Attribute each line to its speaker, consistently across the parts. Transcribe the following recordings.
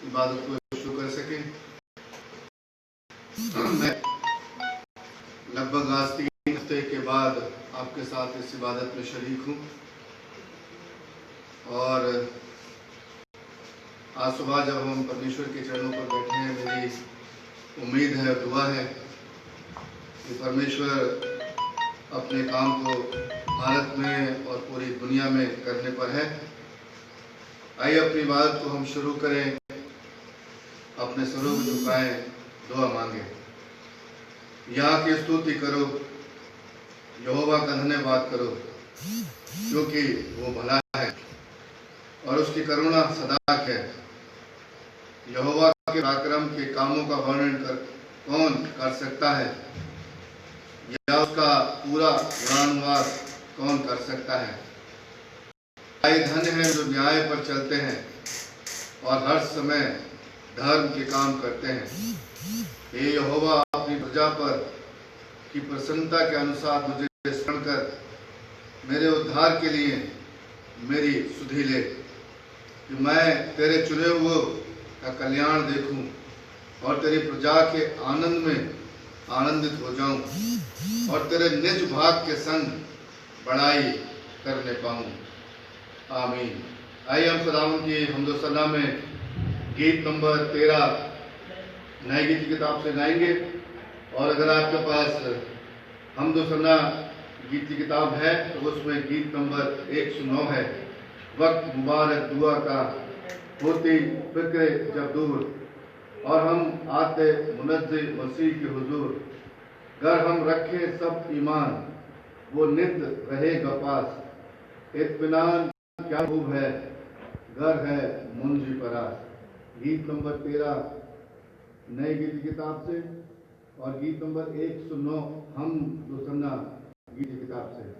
Speaker 1: इबादत को शुरू कर सकें। मैं लगभग आज 3 हफ्ते के बाद आपके साथ इस इबादत में शरीक हूँ और आज सुबह जब हम परमेश्वर के चरणों पर बैठे हैं, मेरी उम्मीद है और दुआ है कि परमेश्वर अपने काम को भारत में और पूरी दुनिया में करने पर है। आइए अपनी इबादत को हम शुरू करें, अपने सरों को झुकाएं, दुआ मांगे। यहाँ की स्तुति करो, यहोवा का धन्यवाद करो, क्योंकि वो भला है और उसकी करुणा सदा है। यहोवा के पराक्रम के कामों का वर्णन कौन कर सकता है, या उसका पूरा गुणानुवाद कौन कर सकता है। धन्य है जो न्याय पर चलते हैं और हर समय धर्म के काम करते हैं। हे यहोवा, अपनी प्रजा पर की प्रसन्नता के अनुसार मुझे स्मरण कर मेरे उद्धार के लिए मेरी सुधि ले, कि मैं तेरे चुने हुए का कल्याण देखूं और तेरी प्रजा के आनंद में आनंदित हो जाऊं और तेरे निज भाग के संग बड़ाई करने पाऊं। आमीन। आइए हम खुदावंद की हम्द व सना में गीत नंबर 13 नए गीत की किताब से गाएंगे। और अगर आपके पास हम्द व सना गीत की किताब है तो उसमें गीत नंबर 109 है। वक्त मुबारक दुआ का होती फिक्र जब दूर, और हम आते मुनज़्ज़े मसीह के हुजूर। घर हम रखे सब ईमान, वो नित रहेगा पास। इत्मीनान क्या खूब है, घर है मुंजी परास। गीत नंबर 13 नई गीत की किताब से और गीत नंबर 109 हम्द व सना गीत की किताब से।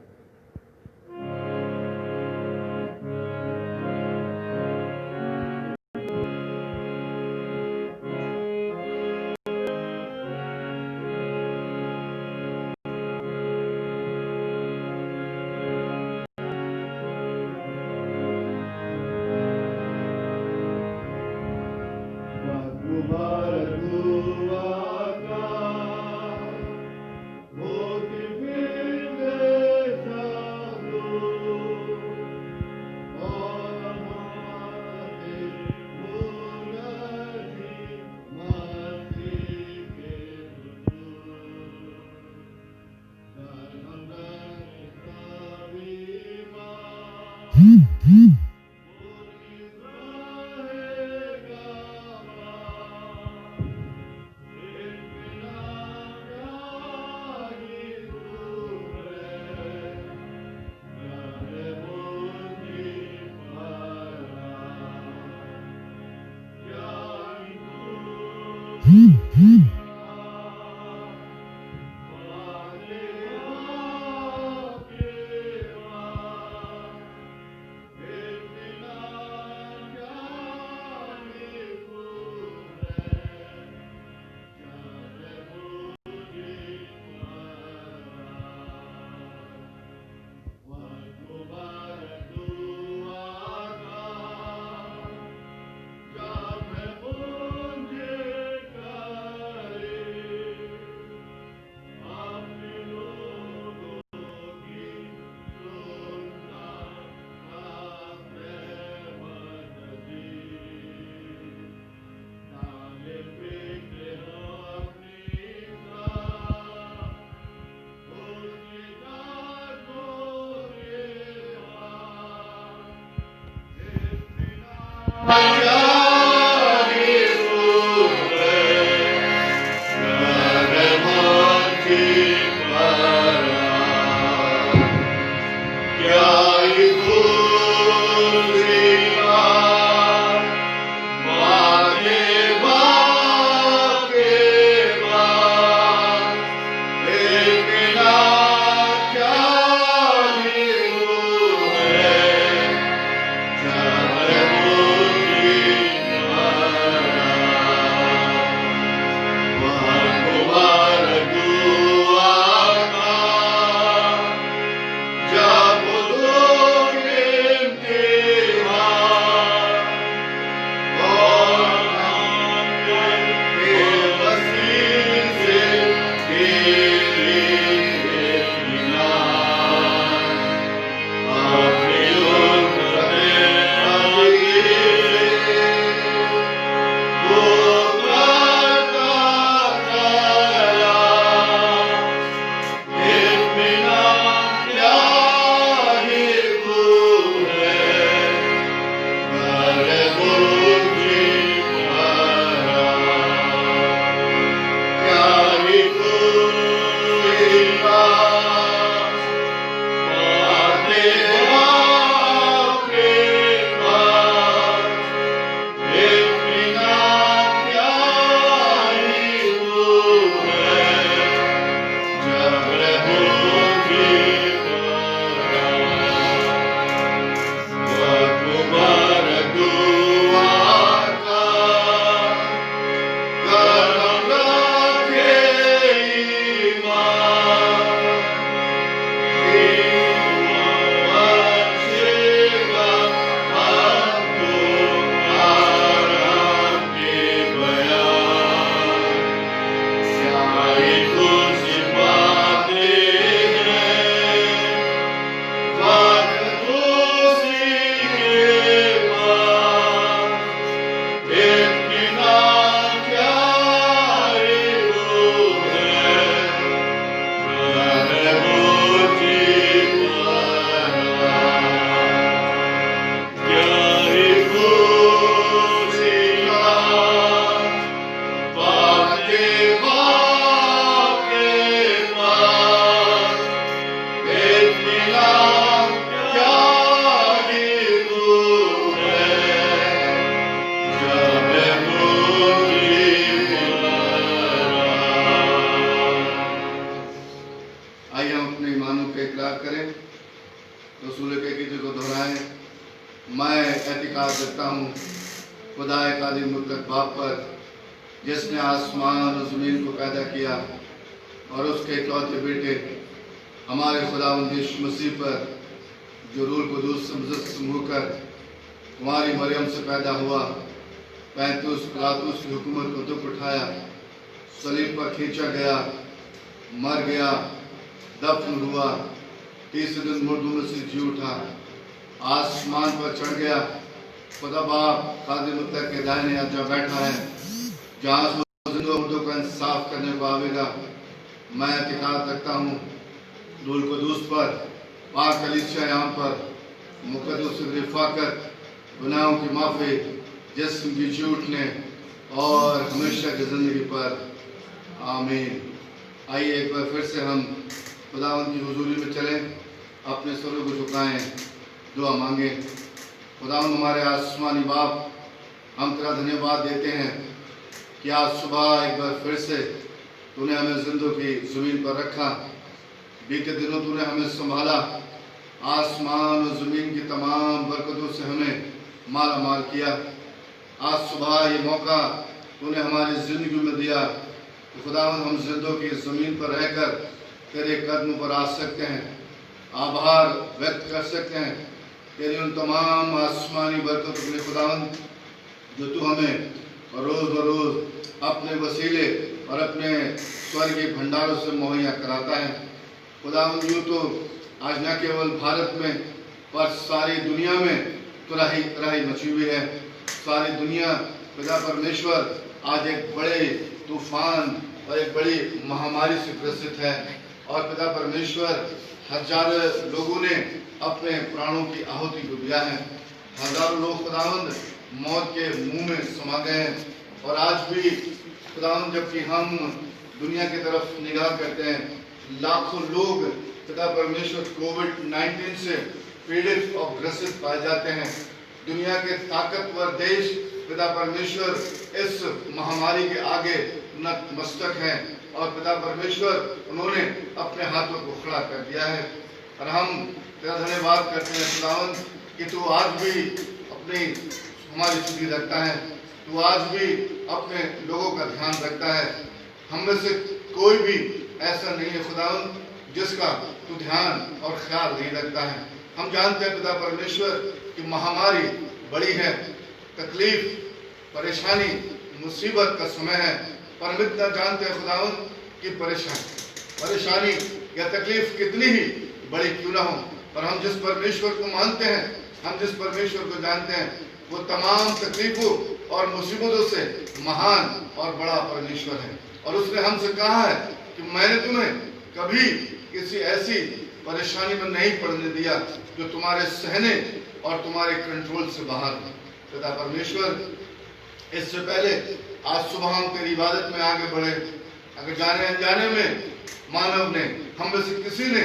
Speaker 1: एतकाद रखता हूँ खुदाए कादिर मुतलक बाप पर, जिसने आसमान और ज़मीन को पैदा किया और उसके इकलौते बेटे हमारे खुदावंद यीशु मसीह पर, जो रूह कुदूस से मुजस्सम होकर कुंवारी मरियम से पैदा हुआ, 35 पिलातुस की हुकूमत को दुख उठाया, सलीब पर खींचा गया, मर गया, दफन हुआ, तीसरे दिन मुर्दों में से जी उठा, आसमान पर चढ़ गया, खुदा बाप कादिर मुतलक के दाहिने हाथ जहाँ बैठा है, जहाँ मुर्दों का इंसाफ करने को आवेगा। मैं एतकाद रखता हूँ रूह कुदूस पर, पाक कलीसिया यहाँ पर मुकद्दस रिफाकत, गुनाहों की माफ़ी, जिस्म की जी उठने और हमेशा की ज़िंदगी पर। आमीन। आइए एक बार फिर से हम खुदावंद की हुजूरी में चलें, अपने सरों को झुकाएं, दुआ मांगे। खुदावंद हमारे आसमानी बाप, हम तेरा धन्यवाद देते हैं कि आज सुबह एक बार फिर से तूने हमें जिंदों की ज़मीन पर रखा। बीते दिनों तूने हमें संभाला, आसमान और ज़मीन की तमाम बरकतों से हमें माला माल किया। आज सुबह ये मौका तूने हमारी ज़िंदगी में दिया कि खुदावंद हम जिंदों की ज़मीन पर रहकर तेरे कदमों पर आ सकते हैं, आभार व्यक्त कर सकते हैं तेरी उन तमाम आसमानी बरकतों के लिए खुदावंद, जो तू हमें रोज़ बरोज़ अपने वसीले और अपने स्वर्गीय भंडारों से मुहैया कराता है। खुदावंद यूँ तो आज न केवल भारत में पर सारी दुनिया में त्राही त्राही मची हुई है। सारी दुनिया खुदा परमेश्वर आज एक बड़े तूफान और एक बड़ी महामारी से ग्रसित है, और पिता परमेश्वर हजारों लोगों ने अपने प्राणों की आहुति को दिया है। हजारों लोग खुदावंद मौत के मुंह में समा गए हैं, और आज भी खुदावंद जबकि हम दुनिया की तरफ निगाह करते हैं, लाखों लोग पिता परमेश्वर कोविड-19 से पीड़ित और ग्रसित पाए जाते हैं। दुनिया के ताकतवर देश पिता परमेश्वर इस महामारी के आगे नतमस्तक हैं, और पिता परमेश्वर उन्होंने अपने हाथों को खड़ा कर दिया है। और हम तेरा धन्यवाद करते हैं खुदावंद कि तू आज भी अपनी हमारी सुधि रखता है, तू आज भी अपने लोगों का ध्यान रखता है। हम में से कोई भी ऐसा नहीं है खुदावंद जिसका तू ध्यान और ख्याल नहीं रखता है। हम जानते हैं पिता परमेश्वर कि महामारी बड़ी है, तकलीफ, परेशानी, मुसीबत का समय है, पर हम इतना जानते हैं खुदावंद कि परेशानी या तकलीफ कितनी ही बड़ी क्यों ना हो, पर हम जिस परमेश्वर को मानते हैं, हम जिस परमेश्वर को जानते हैं, वो तमाम तकलीफों और मुसीबतों से महान और बड़ा परमेश्वर है। और उसने हमसे कहा है कि मैंने तुम्हें कभी किसी ऐसी परेशानी में नहीं पड़ने दिया जो तुम्हारे सहने और तुम्हारे कंट्रोल से बाहर है। पिता परमेश्वर, इससे पहले आज सुबह हम तेरी इबादत में आगे बढ़े, अगर जाने अनजाने में मानव ने, हम में से किसी ने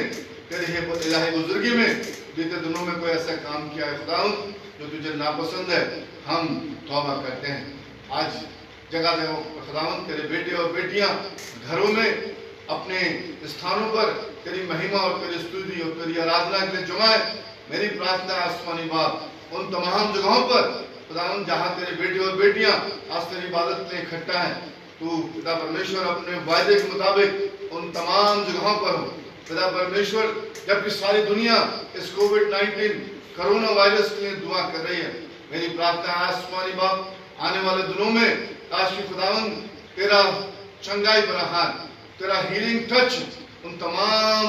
Speaker 1: तेरी इलाही बुजुर्गी में बीते दिनों में कोई ऐसा काम किया है खुदावंद जो तुझे नापसंद है, हम तौबा करते हैं। आज जगह जगह खुदावंद तेरे बेटे और बेटियां घरों में अपने स्थानों पर तेरी महिमा और तेरी स्तुति और तेरी आराधना के लिए जमाए। मेरी प्रार्थना आसमानी बाप, उन तमाम जगहों पर खुदावंद जहाँ तेरे बेटे और बेटियां आज तेरी इबादत में इकट्ठा है, तू पिता परमेश्वर अपने वायदे के मुताबिक उन तमाम जगहों पर हो। पिता परमेश्वर, जबकि सारी दुनिया इस कोविड-19 कोरोना वायरस के लिए दुआ कर रही है, मेरी प्रार्थना आसमानी बाप, आने वाले दिनों में काश की खुदावंद तेरा चंगाई भरा हाथ, तेरा हीलिंग टच उन तमाम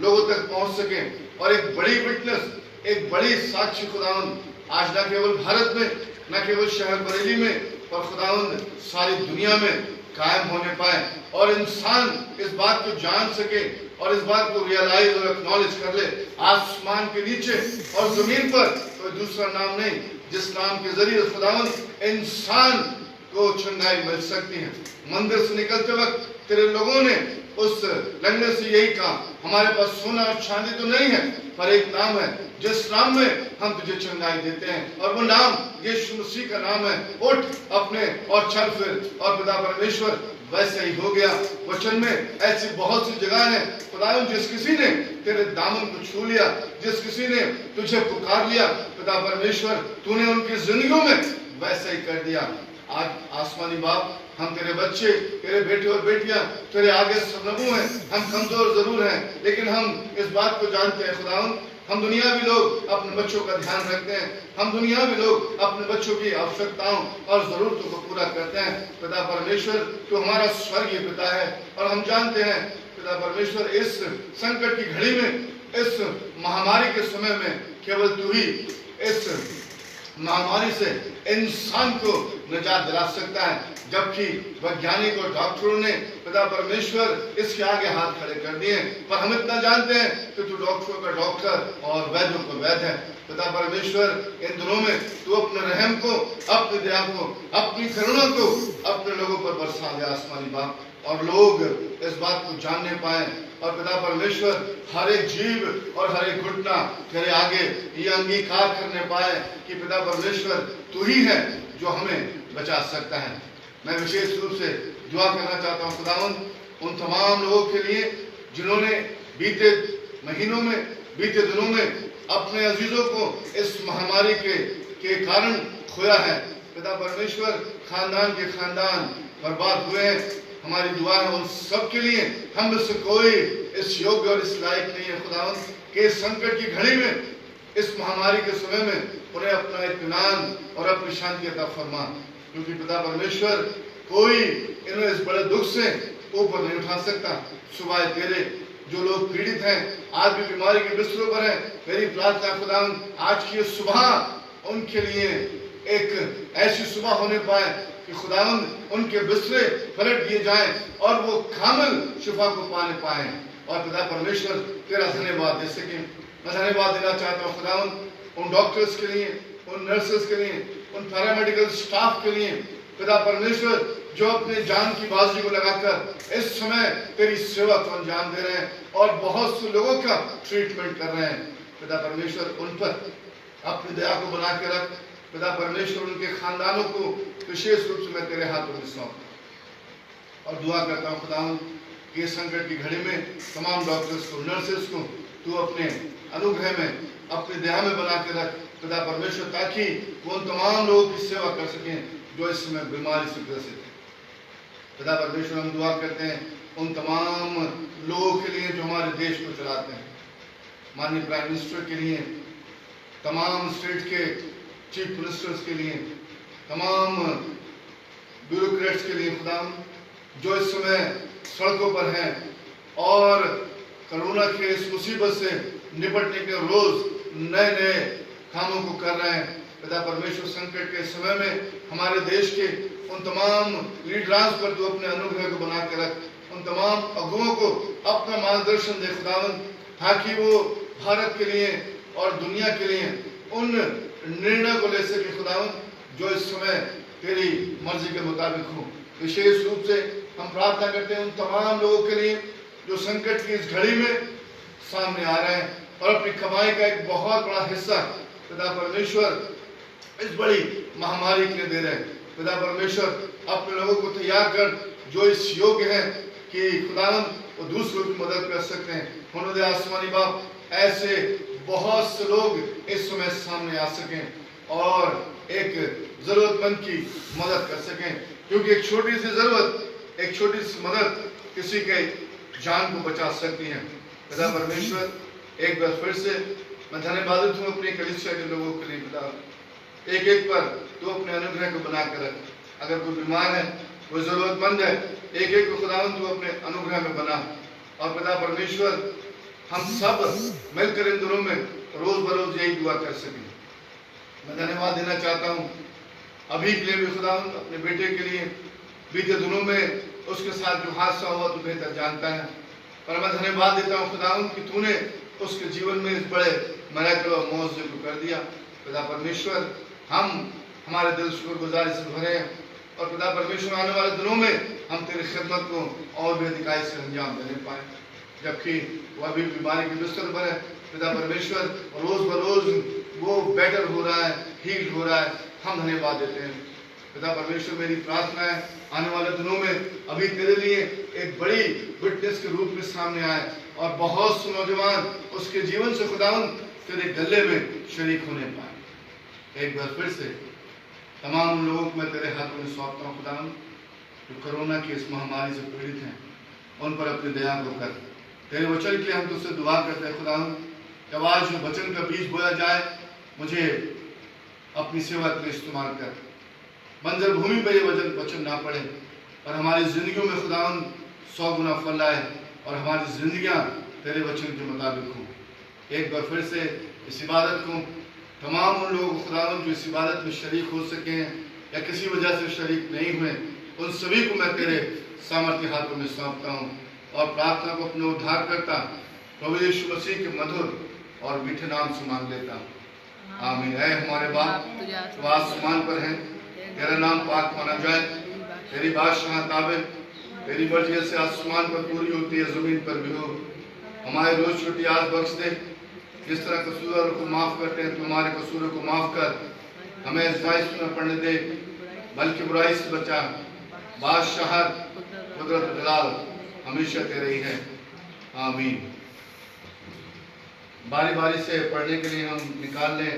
Speaker 1: लोगों तक पहुंच सके, और एक बड़ी विटनेस, एक बड़ी साक्षी खुदावंद आज न केवल भारत में, न केवल शहर बरेली में, पर खुदावंद सारी दुनिया में कायम होने पाए, और इंसान इस बात को जान सके और इस बात को रियलाइज और एक्नॉलेज कर ले, आसमान के नीचे और जमीन पर कोई दूसरा नाम नहीं जिस नाम के जरिए खुदावंद इंसान को चंगाई मिल सकती है। मंदिर से निकलते वक्त तेरे लोगों ने उस लंगड़े से यही कहा, हमारे पास सोना और चांदी तो नहीं है, पर एक नाम है जिस नाम में हम तुझे चंगाई देते हैं, और वो नाम यीशु मसीह का नाम है। उठ अपने और चल फिर, और पिता परमेश्वर वैसे ही हो गया। वचन में ऐसी बहुत सी जगह है खुदावंद, जिस किसी ने तेरे दामन को छू लिया, जिस किसी ने तुझे पुकार लिया, पिता परमेश्वर तूने उनकी जिंदगियों में वैसा ही कर दिया। आज आसमानी बाप, हम तेरे बच्चे, तेरे बेटे और बेटियां तेरे आगे सबनबू हैं। हम कमजोर जरूर हैं, लेकिन हम इस बात को जानते हैं खुदावंद, हम दुनियावी लोग अपने बच्चों का ध्यान रखते हैं, हम दुनियावी लोग अपने बच्चों की आवश्यकताओं और जरूरतों को पूरा करते हैं। पिता परमेश्वर तू हमारा स्वर्गीय पिता है और हम जानते हैं पिता परमेश्वर इस संकट की घड़ी में, इस महामारी के समय में केवल तू ही इस महामारी से इंसान को निजात दिला सकता है, जबकि वैज्ञानिक और डॉक्टरों ने पिता परमेश्वर इसके आगे हाथ खड़े कर दिए। पर हम इतना जानते हैं कि तू डॉक्टरों का डॉक्टर और वैद्यों का वैद्य है। पिता परमेश्वर इन दिनों में तू अपने रहम को, अपनी दया को, अपनी करुणा को अपने लोगों पर बरसा दे आसमानी बाप, और लोग इस बात को जानने पाए और पिता परमेश्वर हर एक जीव और हर एक घुटना तेरे आगे ये अंगीकार करने पाए कि पिता परमेश्वर तू ही है जो हमें बचा सकता है। मैं विशेष रूप से दुआ करना चाहता हूँ खुदावंद उन तमाम लोगों के लिए जिन्होंने बीते महीनों में, बीते दिनों में अपने अजीजों को इस महामारी के कारण खोया है। पिता परमेश्वर खानदान के खानदान बर्बाद हुए हैं। हमारी दुआ है उन सब के लिए। हम में से कोई इस योग्य और इस लायक नहीं है खुदावंद कि इस संकट की घड़ी में, इस महामारी के समय में उन्हें अपना इत्मीनान और अपनी शांति अता फरमा, क्योंकि पिता परमेश्वर कोई इन्हें इस बड़े दुख से ऊपर नहीं उठा सकता। सुबह तेरे जो लोग पीड़ित हैं, आज भी बीमारी के बिस्तरों पर हैं, मेरी प्रार्थना खुदावंद आज की सुबह उनके लिए एक ऐसी सुबह होने पाए कि खुदावंद उनके बिस्तरे पलट दिए जाएं और वो कामिल शिफा को पाने पाए और पिता परमेश्वर तेरा धन्यवाद दे सकें। मैं धन्यवाद देना चाहता हूँ खुदावंद उन डॉक्टर्स के लिए, उन नर्सेस के लिए, उन पैरामेडिकल स्टाफ के लिए पिता परमेश्वर जो अपने जान की बाजी को लगाकर इस समय तेरी सेवा को अंजाम दे रहे हैं और बहुत से लोगों का ट्रीटमेंट कर रहे हैं। पिता परमेश्वर उन पर अपनी दया को बना के रख। पिता परमेश्वर उनके खानदानों को विशेष रूप से मैं तेरे हाथों में सौंप और दुआ करता हूँ खुदावंद कि इस संकट की घड़ी में तमाम डॉक्टर्स को, नर्सेस को तू अपने अनुग्रह में, अपनी दया में बना के रख पिता परमेश्वर, ताकि वो उन तमाम लोगों की सेवा कर सकें जो इस समय बीमारी से ग्रसित है। पिता परमेश्वर हम दुआ करते हैं उन तमाम लोगों के लिए जो हमारे देश को चलाते हैं, माननीय प्राइम मिनिस्टर के लिए, तमाम स्टेट के चीफ मिनिस्टर्स के लिए, तमाम ब्यूरोक्रेट्स के लिए खुदा जो इस समय सड़कों पर हैं और कोरोना के इस मुसीबत से निपटने के रोज नए नए कामों को कर रहे हैं। पिता परमेश्वर संकट के समय में हमारे देश के उन तमाम लीडर्स पर तू अपने अनुग्रह को बना के रख, उन तमाम अगुओं को अपना मार्गदर्शन दे खुदावंद, ताकि वो भारत के लिए और दुनिया के लिए उन निर्णय को ले सके खुदावंद जो इस समय तेरी मर्जी के मुताबिक हो। विशेष रूप से हम प्रार्थना करते हैं उन तमाम लोगों के लिए जो संकट की इस घड़ी में सामने आ रहे हैं और अपनी कमाई का एक बहुत बड़ा हिस्सा पिता परमेश्वर इस बड़ी महामारी के लिए दे रहे हैं। पिता परमेश्वर अपने लोगों को तैयार कर जो इस योग्य है कि खुदावंद वो दूसरों की मदद कर सकते हैं। होने दे आसमानी बाप, ऐसे बहुत से लोग इस समय सामने आ सकें और एक जरूरतमंद की मदद कर सकें, क्योंकि एक छोटी सी जरूरत, एक छोटी सी मदद किसी के जान को बचा सकती है। पिता परमेश्वर एक बार फिर से मैं धन्यवादित हूँ अपनी कलीसिया के लोगों के लिए। पिता एक एक पर तू अपने अनुग्रह को बना कर रख। अगर कोई बीमार है, कोई जरूरतमंद है, एक एक को खुदावंद तू अपने अनुग्रह में बना। और पिता परमेश्वर हम सब मिलकर इन दिनों में रोज बरोज यही दुआ कर सकें। मैं धन्यवाद देना चाहता हूँ अभी के लिए भी खुदावंद, अपने बेटे के लिए। बीते दिनों में उसके साथ जो हादसा हुआ तू बेहतर जानता है, पर मैं धन्यवाद देता हूँ खुदावंद कि तूने उसके जीवन में इस बड़े मिरेकल और मौजूद को कर दिया। पिता परमेश्वर हम हमारे दिल शुक्रगुजारी से भरे हैं और पिता परमेश्वर आने वाले दिनों में हम तेरी खिदमत को और भी अधिकाई से अंजाम देने पाए, जबकि वह अभी बीमारी के बिस्तर पर है। पिता परमेश्वर रोज बरोज वो बेटर हो रहा है, हील हो रहा है। हम धन्यवाद देते हैं। पिता परमेश्वर मेरी प्रार्थना है आने वाले दिनों में अभी तेरे लिए एक बड़ी विटनेस के रूप में सामने आए और बहुत से नौजवान उसके जीवन से खुदावंद तेरे गले में शरीक होने पाए। एक बार फिर से तमाम लोगों को मैं तेरे हाथों में सौंपता हूँ खुदावन, जो कोरोना की इस महामारी से पीड़ित हैं, उन पर अपनी दया को कर। तेरे वचन के लिए हम तुझसे दुआ करते हैं खुदावन, जब आज जो वचन का बीज बोया जाए, मुझे अपनी सेवा के लिए इस्तेमाल कर। बंजर भूमि पर ये वचन ना पड़े और हमारी जिंदगियों में खुदावन 100 गुना फल लाए और हमारी जिंदगियां तेरे वचन के मुताबिक हों। एक बार फिर से इस इबादत को तमाम उन लोगों को खुदावन जो इस इबादत में शरीक हो सके हैं या किसी वजह से शरीक नहीं हुए, उन सभी को मैं तेरे सामर्थ्य हाथों में सौंपता हूँ और प्रार्थना को अपने उद्धार करता प्रभु यीशु मसीह के मधुर और मीठे नाम से मांग लेता हूँ, आमीन। है हमारे बाप जो आसमान पर है, तेरा नाम पाक माना जाए, तेरी बादशाह ताबे, तेरी मर्जी से आसमान पर पूरी होती है, जमीन पर भी हो। हमारे रोज छुट्टी आज बख्श दे, जिस तरह कसूरों को माफ करते हैं, तुम्हारे कसूरों को माफ कर। हमें आज़माइश में पड़ने दे, बल्कि बुराई से बचा। बादशाह कुदरत जलाल हमेशा तेरे ही है, आमीन। बारी बारी से पढ़ने के लिए हम निकाल लें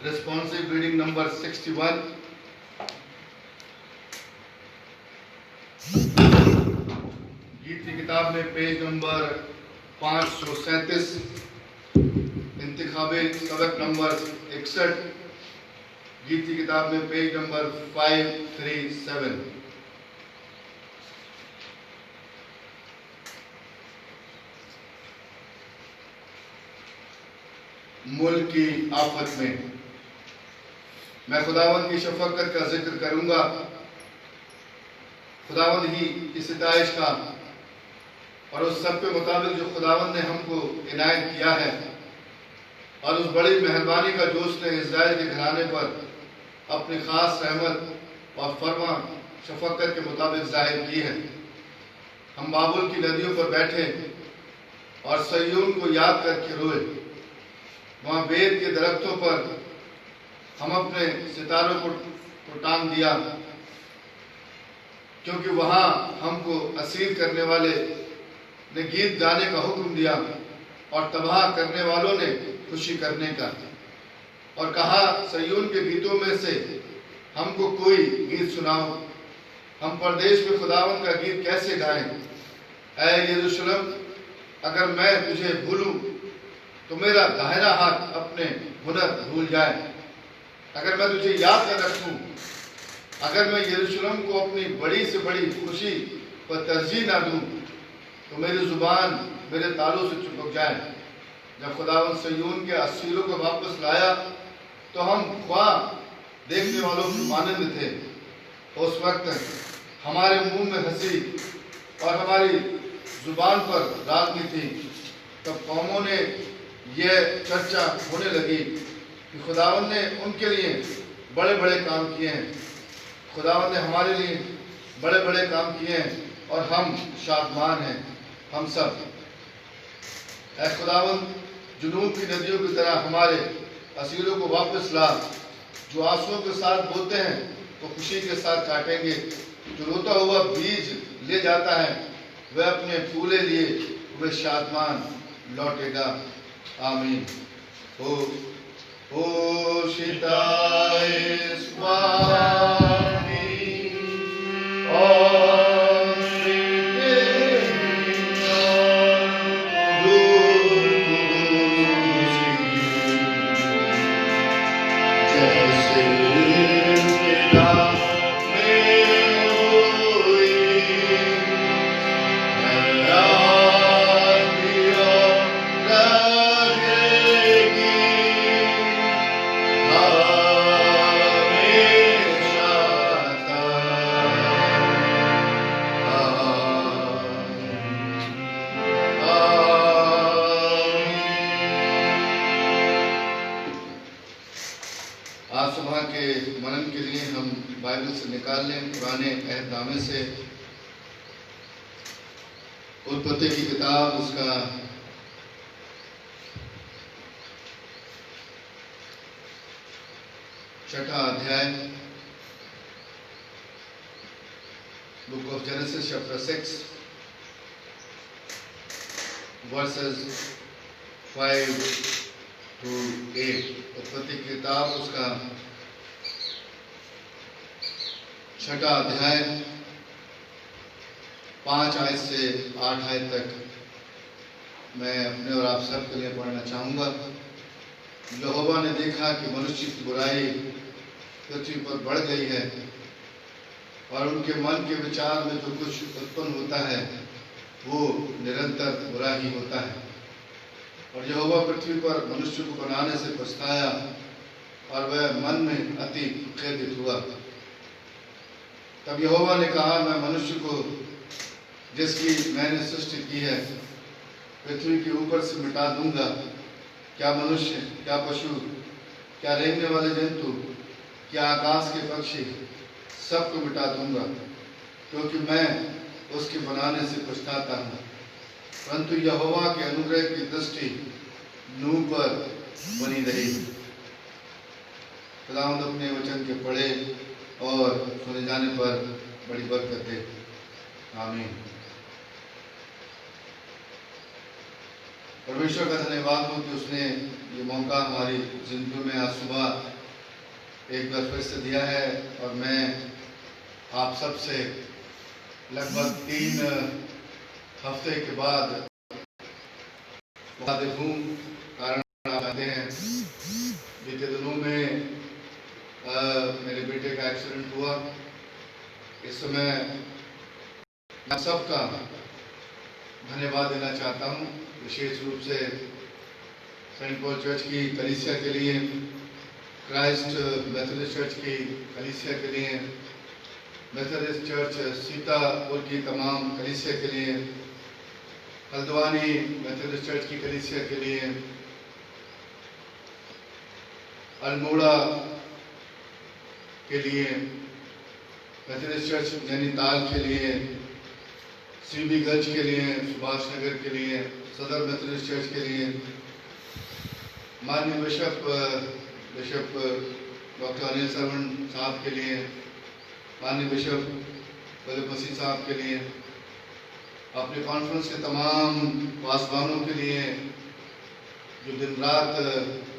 Speaker 1: रिस्पॉन्सिव रीडिंग नंबर 61। गीत की किताब में पेज नंबर 537, इंतखाबे सबक नंबर 61, गीत की किताब में पेज नंबर 537। मुल्क की आफत में मैं खुदावंद की शफकत का जिक्र करूंगा, खुदावंद ही की सिताइश का और उस सब के मुताबिक जो खुदावंद ने हमको इनायत किया है और उस बड़ी मेहरबानी का जो उसने इज़राइल के घराने पर अपनी खास रहमत और फरमा शफकत के मुताबिक जाहिर की है। हम बाबुल की नदियों पर बैठे और सय्यून को याद करके रोए। वहाँ बेर के दरख्तों पर हम अपने सितारों को टांग दिया, क्योंकि वहाँ हमको असीर करने वाले ने गीत गाने का हुक्म दिया और तबाह करने वालों ने खुशी करने का। और कहा, सय्यून के गीतों में से हमको कोई गीत सुनाओ, हम परदेश में खुदावन का गीत कैसे गाएं। ऐ यरूशलेम, अगर मैं तुझे भूलूं तो मेरा दाहिना हाथ अपने हुनर भूल जाए। अगर मैं तुझे याद न रखूं, अगर मैं यरूशलेम को अपनी बड़ी से बड़ी खुशी पर तरजीह ना दूं, तो मेरी जुबान मेरे तालों से चिपक जाए। जब खुदावन सय्यून के असीरों को वापस लाया तो हम ख्वाब देखने वालों के मानंद थे। उस वक्त हमारे मुंह में हंसी और हमारी जुबान पर रागनी थी। तब कौमों ने यह चर्चा होने लगी कि खुदावन ने उनके लिए बड़े बड़े काम किए हैं, खुदावन ने हमारे लिए बड़े बड़े काम किए हैं और हम शादमान हैं, हम सब। ऐ खुदावन, जुनूब की नदियों की तरह हमारे असीरों को वापस ला। जो आंसुओं के साथ बोते हैं वो खुशी के साथ काटेंगे। जो रोता हुआ बीज ले जाता है वह अपने फूले लिए वह शादमान लौटेगा, आमीन। ओ शिताए स्वामी निकाल लें पुराने अहदनामे से उत्पत्ति की किताब, उसका 6वां अध्याय, book of Genesis chapter 6 verses 5 to 8, उत्पत्ति की किताब उसका 6वां अध्याय 5 आयत से 8 आयत तक मैं अपने और आप सब के लिए पढ़ना चाहूँगा। यहोवा ने देखा कि मनुष्य की बुराई पृथ्वी पर बढ़ गई है और उनके मन के विचार में जो कुछ उत्पन्न होता है वो निरंतर बुरा ही होता है। और यहोवा पृथ्वी पर मनुष्य को बनाने से पछताया और वह मन में अति खेदित हुआ। तब यहोवा ने कहा, मैं मनुष्य को जिसकी मैंने सृष्टि की है पृथ्वी के ऊपर से मिटा दूंगा। क्या मनुष्य, क्या पशु, क्या रेंगने वाले जंतु, क्या आकाश के पक्षी, सबको मिटा दूंगा, क्योंकि मैं उसके बनाने से पछताता हूँ। परंतु यहोवा के अनुग्रह की दृष्टि नूह पर बनी रही। खुदावंद अपने वचन के पढ़े और सुने जाने पर बड़ी बरकत दे। आमीन। परमेश्वर का धन्यवाद हो कि उसने ये मौका हमारी जिंदगी में आज सुबह एक बार फिर से दिया है और मैं आप सब से लगभग 3 हफ्ते के बाद वादे हूँ। कारण आप जानते हैं बीते दिनों में मेरे बेटे का एक्सीडेंट हुआ। इस समय मैं सबका धन्यवाद देना चाहता हूँ, विशेष रूप से सेंट पॉल चर्च की कलीसिया के लिए, क्राइस्ट मेथोडिस्ट चर्च की कलीसिया के लिए, मेथोडिस्ट चर्च सीतापुर की तमाम कलीसिया के लिए, हल्द्वानी मेथोडिस्ट चर्च की कलीसिया के लिए, अल्मोड़ा के लिए, मेथोडिस्ट चर्च नैनीताल के लिए, सीबीगंज के लिए, सुभाष नगर के लिए, सदर मेथोडिस्ट चर्च के लिए, माननीय बिशप डॉक्टर अनिल सरवण साहब के लिए, माननीय बिशप वल्लभ मसीह साहब के लिए, अपने कॉन्फ्रेंस के तमाम वासवानों के लिए जो दिन रात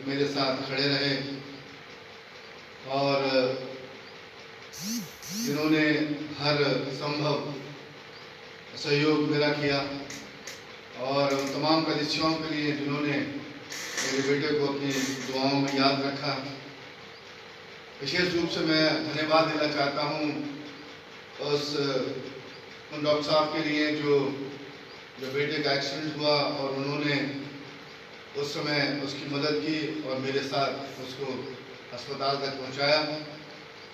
Speaker 1: मेरे साथ खड़े रहे और जिन्होंने हर संभव सहयोग मेरा किया, और उन तमाम कलीसियाओं के लिए जिन्होंने मेरे बेटे को अपनी दुआओं में याद रखा। विशेष रूप से मैं धन्यवाद देना चाहता हूँ उन डॉक्टर साहब के लिए जो बेटे का एक्सीडेंट हुआ और उन्होंने उस समय उसकी मदद की और मेरे साथ उसको अस्पताल तक पहुँचाया।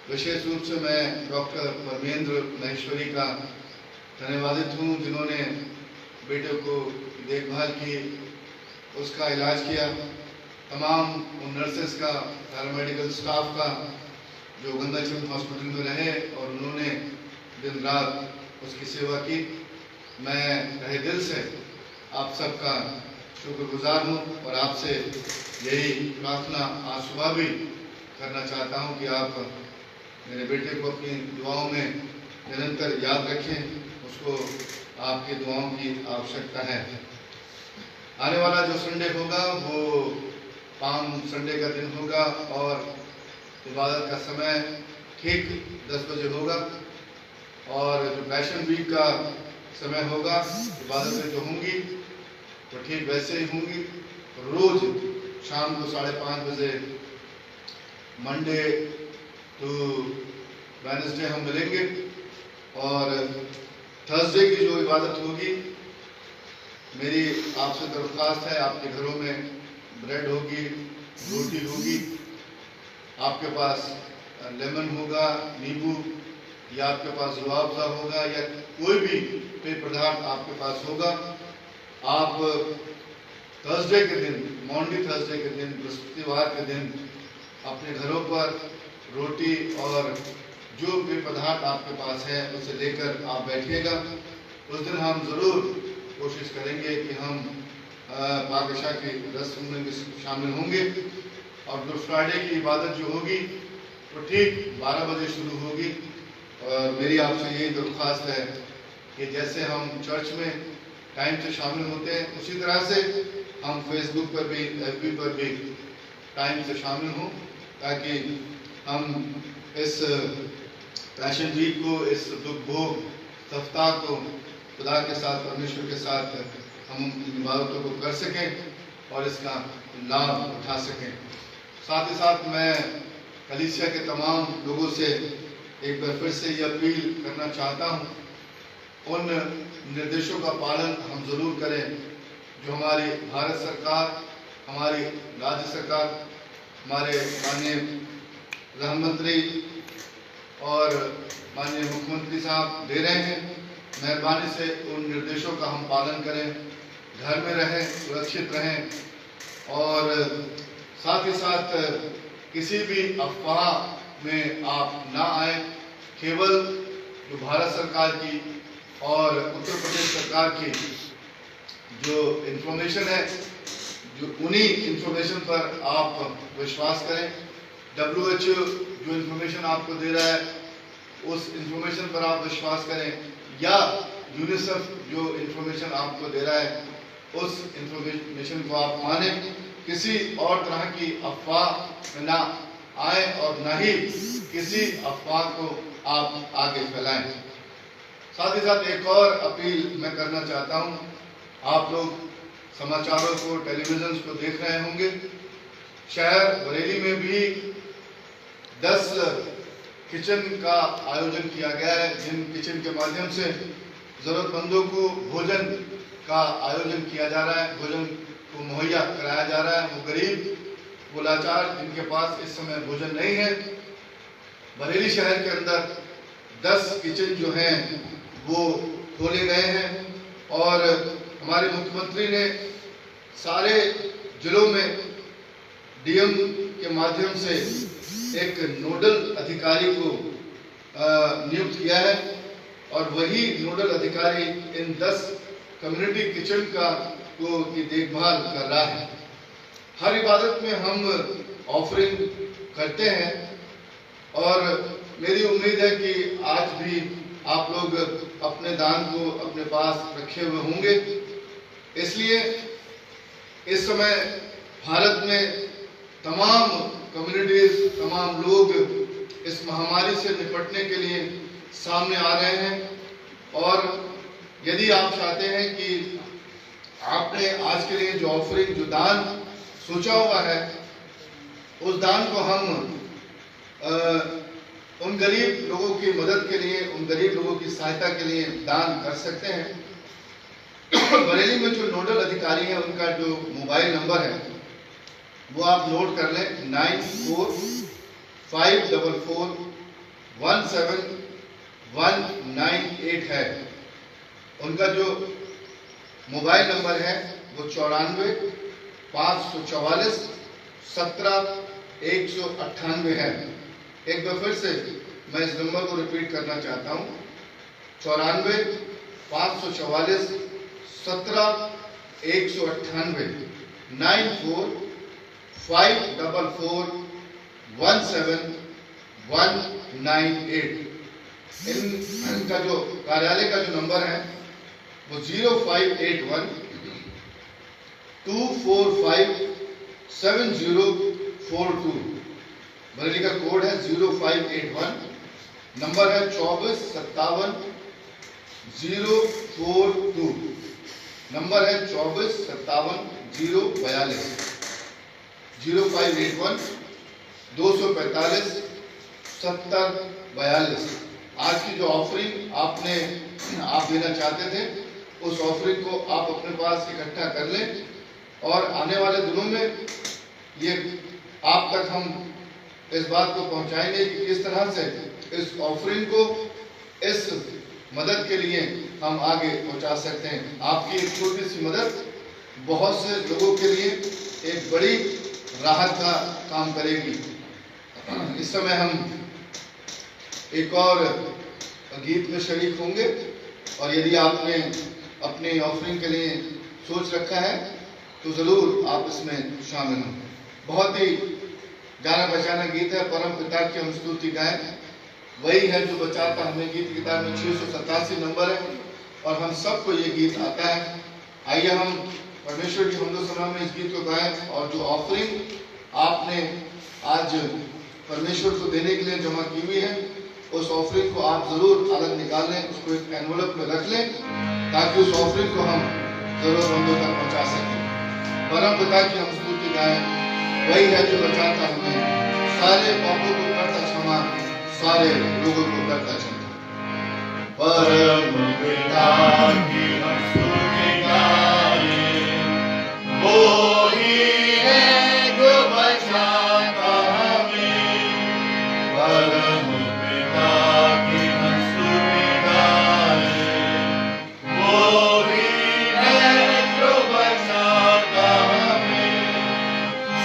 Speaker 1: विशेष रूप से मैं डॉक्टर परमेंद्र महेश्वरी का धन्यवादित हूँ जिन्होंने बेटे को देखभाल की, उसका इलाज किया। तमाम उन नर्सेस का, पैरामेडिकल स्टाफ का जो गंगाचरण हॉस्पिटल में रहे और उन्होंने दिन रात उसकी सेवा की। मैं तहे दिल से आप सबका शुक्रगुजार हूँ और आपसे यही प्रार्थना आज सुबह भी करना चाहता हूँ कि आप मेरे बेटे को अपनी दुआओं में निरंतर याद रखें। उसको आपकी दुआओं की आवश्यकता है। आने वाला जो संडे होगा वो पाम संडे का दिन होगा और इबादत का समय ठीक 10 बजे होगा और जो पैशन वीक का समय होगा, इबादतें जो होंगी तो ठीक वैसे ही होंगी। रोज शाम को 5:30 बजे मंडे टू वेडनेसडे हम मिलेंगे और थर्सडे की जो इबादत होगी, मेरी आपसे दरख्वास्त है, आपके घरों में ब्रेड होगी, रोटी होगी, आपके पास लेमन होगा, नींबू, या आपके पास रुआवजा होगा या कोई भी पेय पदार्थ आपके पास होगा। आप थर्सडे के दिन, मॉन्डी थर्सडे के दिन, बृहस्पतिवार के दिन अपने घरों पर रोटी और जो पेय पदार्थ आपके पास है उसे लेकर आप बैठिएगा। उस दिन हम ज़रूर कोशिश करेंगे कि हम पाकशाह की रस्म में भी शामिल होंगे और गुड फ्राइडे की इबादत जो होगी तो ठीक 12 बजे शुरू होगी। और मेरी आपसे यही दरख्वास्त है कि जैसे हम चर्च में टाइम से शामिल होते हैं उसी तरह से हम फेसबुक पर भी, एफबी पर भी टाइम से शामिल हों, ताकि हम इस पैशन वीक को, इस दुख भोग सप्ताह को खुदा के साथ, परमेश्वर के साथ हम इन इबादतों को कर सकें और इसका लाभ उठा सकें। साथ ही साथ मैं कलीसिया के तमाम लोगों से एक बार फिर से ये अपील करना चाहता हूँ, उन निर्देशों का पालन हम ज़रूर करें जो हमारी भारत सरकार, हमारी राज्य सरकार, हमारे माननीय प्रधानमंत्री और माननीय मुख्यमंत्री साहब दे रहे हैं। मेहरबानी से उन निर्देशों का हम पालन करें, घर में रहें, सुरक्षित रहें और साथ ही साथ किसी भी अफवाह में आप ना आए। केवल जो भारत सरकार की और उत्तर प्रदेश सरकार की जो इन्फॉर्मेशन है, जो उन्हीं इन्फॉर्मेशन पर आप विश्वास करें। WHO जो इन्फॉर्मेशन आपको दे रहा है उस इन्फॉर्मेशन पर आप विश्वास करें, या यूनिसेफ जो इन्फॉर्मेशन आपको दे रहा है उस इन्फॉर्मेशन को आप माने। किसी और तरह की अफवाह ना आए और न ही किसी अफवाह को आप आगे फैलाएं। साथ ही साथ एक और अपील मैं करना चाहता हूं, आप लोग समाचारों को, टेलीविजन को देख रहे होंगे। शहर बरेली में भी 10 किचन का आयोजन किया गया है, जिन किचन के माध्यम से जरूरतमंदों को भोजन का आयोजन किया जा रहा है, भोजन को मुहैया कराया जा रहा है। वो गरीब, वो लाचार जिनके पास इस समय भोजन नहीं है, बरेली शहर के अंदर 10 किचन जो हैं वो खोले गए हैं और हमारे मुख्यमंत्री ने सारे जिलों में DM के माध्यम से एक नोडल अधिकारी को नियुक्त किया है और वही नोडल अधिकारी इन 10 कम्युनिटी किचन की देखभाल कर रहा है। हर इबादत में हम ऑफरिंग करते हैं और मेरी उम्मीद है कि आज भी आप लोग अपने दान को अपने पास रखे हुए होंगे। इसलिए इस समय भारत में तमाम कम्युनिटीज, तमाम लोग इस महामारी से निपटने के लिए सामने आ रहे हैं और यदि आप चाहते हैं कि आपने आज के लिए जो ऑफरिंग, जो दान सोचा हुआ है, उस दान को हम उन गरीब लोगों की मदद के लिए, उन गरीब लोगों की सहायता के लिए दान कर सकते हैं। बरेली में जो नोडल अधिकारी हैं उनका जो मोबाइल नंबर है वो आप नोट कर लें, 9454171198 है। उनका जो मोबाइल नंबर है वो 94-544-17-198 है। एक बार फिर से मैं इस नंबर को रिपीट करना चाहता हूँ, 94-544-17-198, 94-544-17-198। इनका जो कार्यालय का जो नंबर है वो 0581-245-7042। बरेली का कोड है 0581, नंबर है 2457-042, नंबर है 2457-042, 0581-245-7042। आज की जो ऑफरिंग आप देना चाहते थे, उस ऑफरिंग को आप अपने पास इकट्ठा कर लें और आने वाले दिनों में ये आप तक हम इस बात को पहुंचाएंगे कि किस तरह से इस ऑफरिंग को, इस मदद के लिए हम आगे पहुंचा सकते हैं। आपकी एक छोटी सी मदद बहुत से लोगों के लिए एक बड़ी राहत का काम करेगी। इस समय हम एक और गीत में शरीक होंगे और यदि आपने अपने ऑफरिंग के लिए सोच रखा है तो जरूर आप इसमें शामिल हों। बहुत ही जाना पहचाना गीत है, परम पिता की हम स्तुति गाएं, वही है जो बचाता हमें। गीत किताब में 687 नंबर है और हम सबको ये गीत आता है। आइए हम परमेश्वर की हमदो सलाम में इस गीत को गाएं और जो ऑफरिंग आपने आज परमेश्वर को देने के लिए जमा की हुई है, उस ऑफरिंग को आप जरूर अलग निकाल लें, उसको एक एनवलप में रख लें ताकि उस ऑफरिंग को हम जरूरतमंदों तक पहुंचा सकें। परम पिता की हम स्तुति गाएं, वही है जो बचाता हमें, सारे पापों को करता क्षमा, सारे लोगों को करता क्षमा। परम पिता की हम स्तुति गाएं, वो ही है जो बचाता हमें। परम पिता की हम स्तुति गाएं, वो ही है जो बचाता हमें,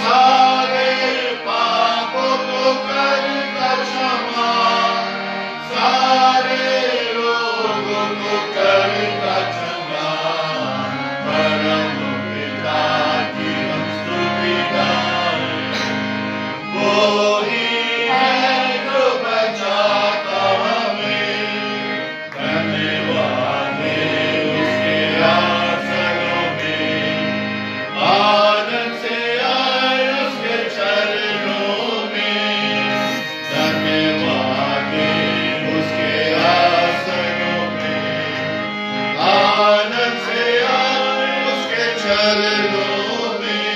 Speaker 1: सारे पापों को करता क्षमा, सारे लोगों को करता क्षमा। परम पिता की हम स्तुति गाएं, वो ही है जो बचाता हमें। धन्यवाद है उसके आसनों में, आनंद से आए उसके चरणों में। धन्यवाद है उसके आसनों में, आनंद से आए उसके चरणों में।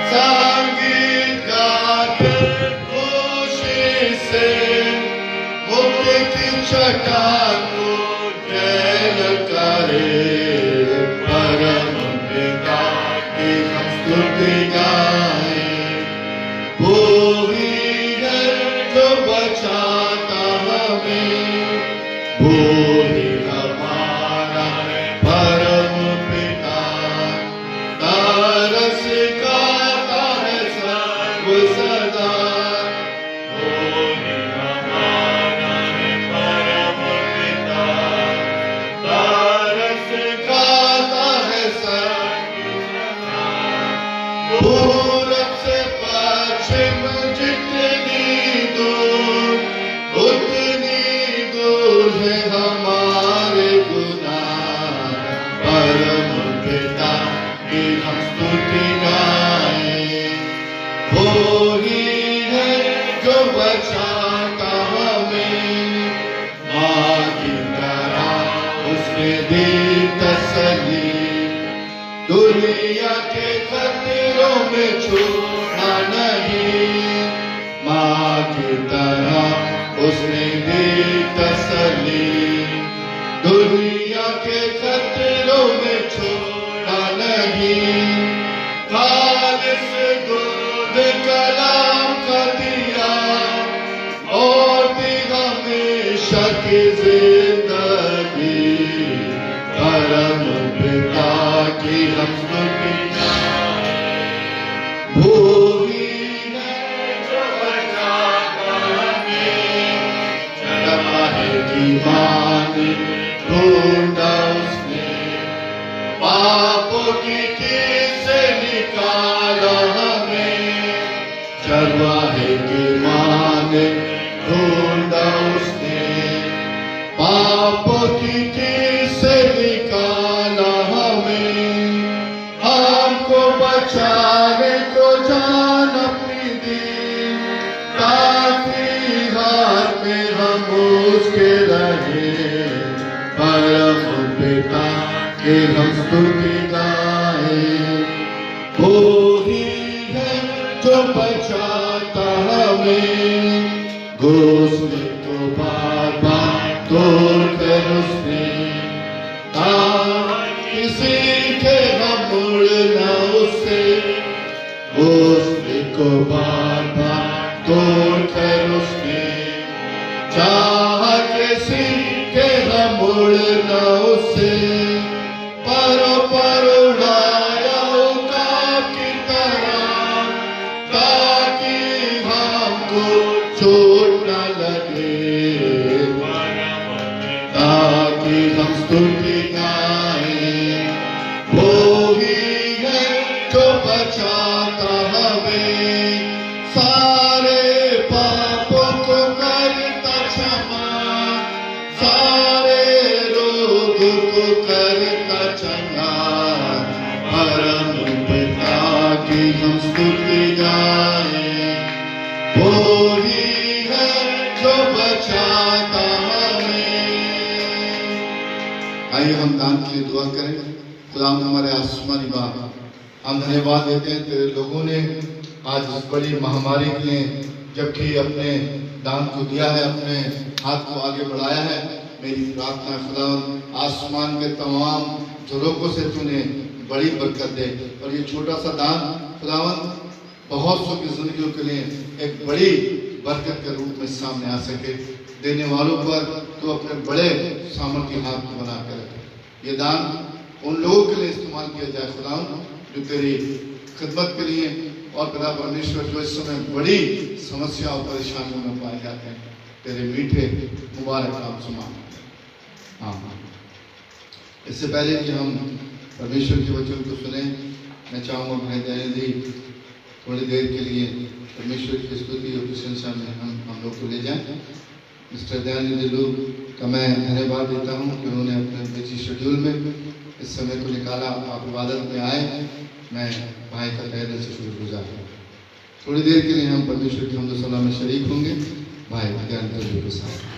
Speaker 1: संगीत गाकर खुशी से मुक्ति की चट्टान को जय करे। परम पिता की हम स्तुति गाएं, वो ही है जो बचाता हमें, वो ही हमारा परम पिता, तरस गाता है सर्व सदा। वो ही हमारा परम पिता, तरस गाता है सर्व सदा। पूरब से पश्चिम जितनी दूर, उतनी दूर है हमारे गुनाह। परम पिता की हम स्तुति गाएं, वो ही है जो बचाता हमें। माँ की तरह उसने दी तसल्ली, दुनिया के खतरों में छोड़ा नहीं। माँ की तरह उसने दी तसल्ली, दुनिया के खतरों में छोड़ा नहीं। खालिस दूध कलाम का दिया और दी हमेशा की जिंदगी। परम पिता की हम स्तुति गाएं, वो ही है जो बचाता हमें। चरवाहे की मानी ढूंढा उसने, पापों की कील से निकाला हमें। चरवाहे की मानी ढूंढा उसने, पापों की कील से निकाला हमें। हमको बचाने को जान अपनी दी, ताकि हाथ में हम उसके रहे। परम पिता की हम स्तुति गाएं, वो ही है जो बचाता हमें। घोंसले को बार बार तोड़कर उसने, किसी के हम मुड़ना उससे। घोंसले को बार बार तोड़कर उसने, चाह किसी के हम मुड़ना उससे। पर उड़ाया उकाब की तरह, ताकि हमको चोट न लगे। ताकि हम स्तुति गाएं, वो ही है जो बचाता हमें। सारे पापों को करता क्षमा, सारे रोगों को करता चंगा। परम पिता की हम स्तुति गाएं। वो ही है जो बचाता हमें। आइए हम दान के लिए दुआ करें। खुदा हमारे आसमानी बाप, हम धन्यवाद देते हैं तेरे लोगों ने आज इस बड़ी महामारी में जबकि अपने दान को दिया है, अपने हाथ को आगे बढ़ाया है। मेरी प्रार्थना खुदा आसमान के तमाम झरोकों से तूने बड़ी बरकत दे और ये छोटा सा दान खुदावन बहुत सौ की जिंदगियों के लिए एक बड़ी बरकत के रूप में सामने आ सके। देने वालों पर तो अपने बड़े सामर्थ्य हाथ बना कर रखे। ये दान उन लोगों के लिए इस्तेमाल किया जाए खुदावन जो तेरी खिदमत के लिए और पिता परमेश्वर जो इस समय बड़ी समस्या और परेशानियों में पाए जाते हैं। तेरे मीठे मुबारक नाम सुना। हाँ, इससे पहले कि हम परमेश्वर के वचन को सुने, मैं चाहूँगा भाई दयानिधि थोड़ी देर के लिए परमेश्वर की स्तुति और प्रशंसा में हम लोग को ले जाएं। मिस्टर दयानिधि लोग का मैं धन्यवाद देता हूँ कि उन्होंने अपने बिजी शेड्यूल में इस समय को निकाला, आप इबादत में आए। मैं भाई का तहे दिल से शुक्रगुजार हूँ। थोड़ी देर के लिए हम परमेश्वर की हमद सलाह में शरीक होंगे भाई दयानिधि के साथ।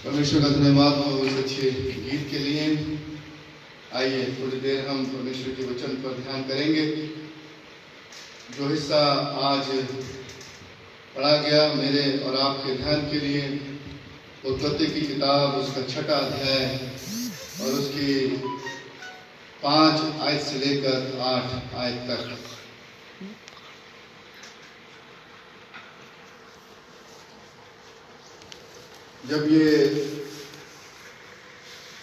Speaker 1: परमेश्वर का धन्यवाद हो इस अच्छे गीत के लिए। आइए थोड़ी देर हम परमेश्वर के वचन पर ध्यान करेंगे। जो हिस्सा आज पढ़ा गया मेरे और आपके ध्यान के लिए उत्पत्ति की किताब उसका 6वां अध्याय और उसकी 5 आयत से लेकर 8 आयत तक। जब ये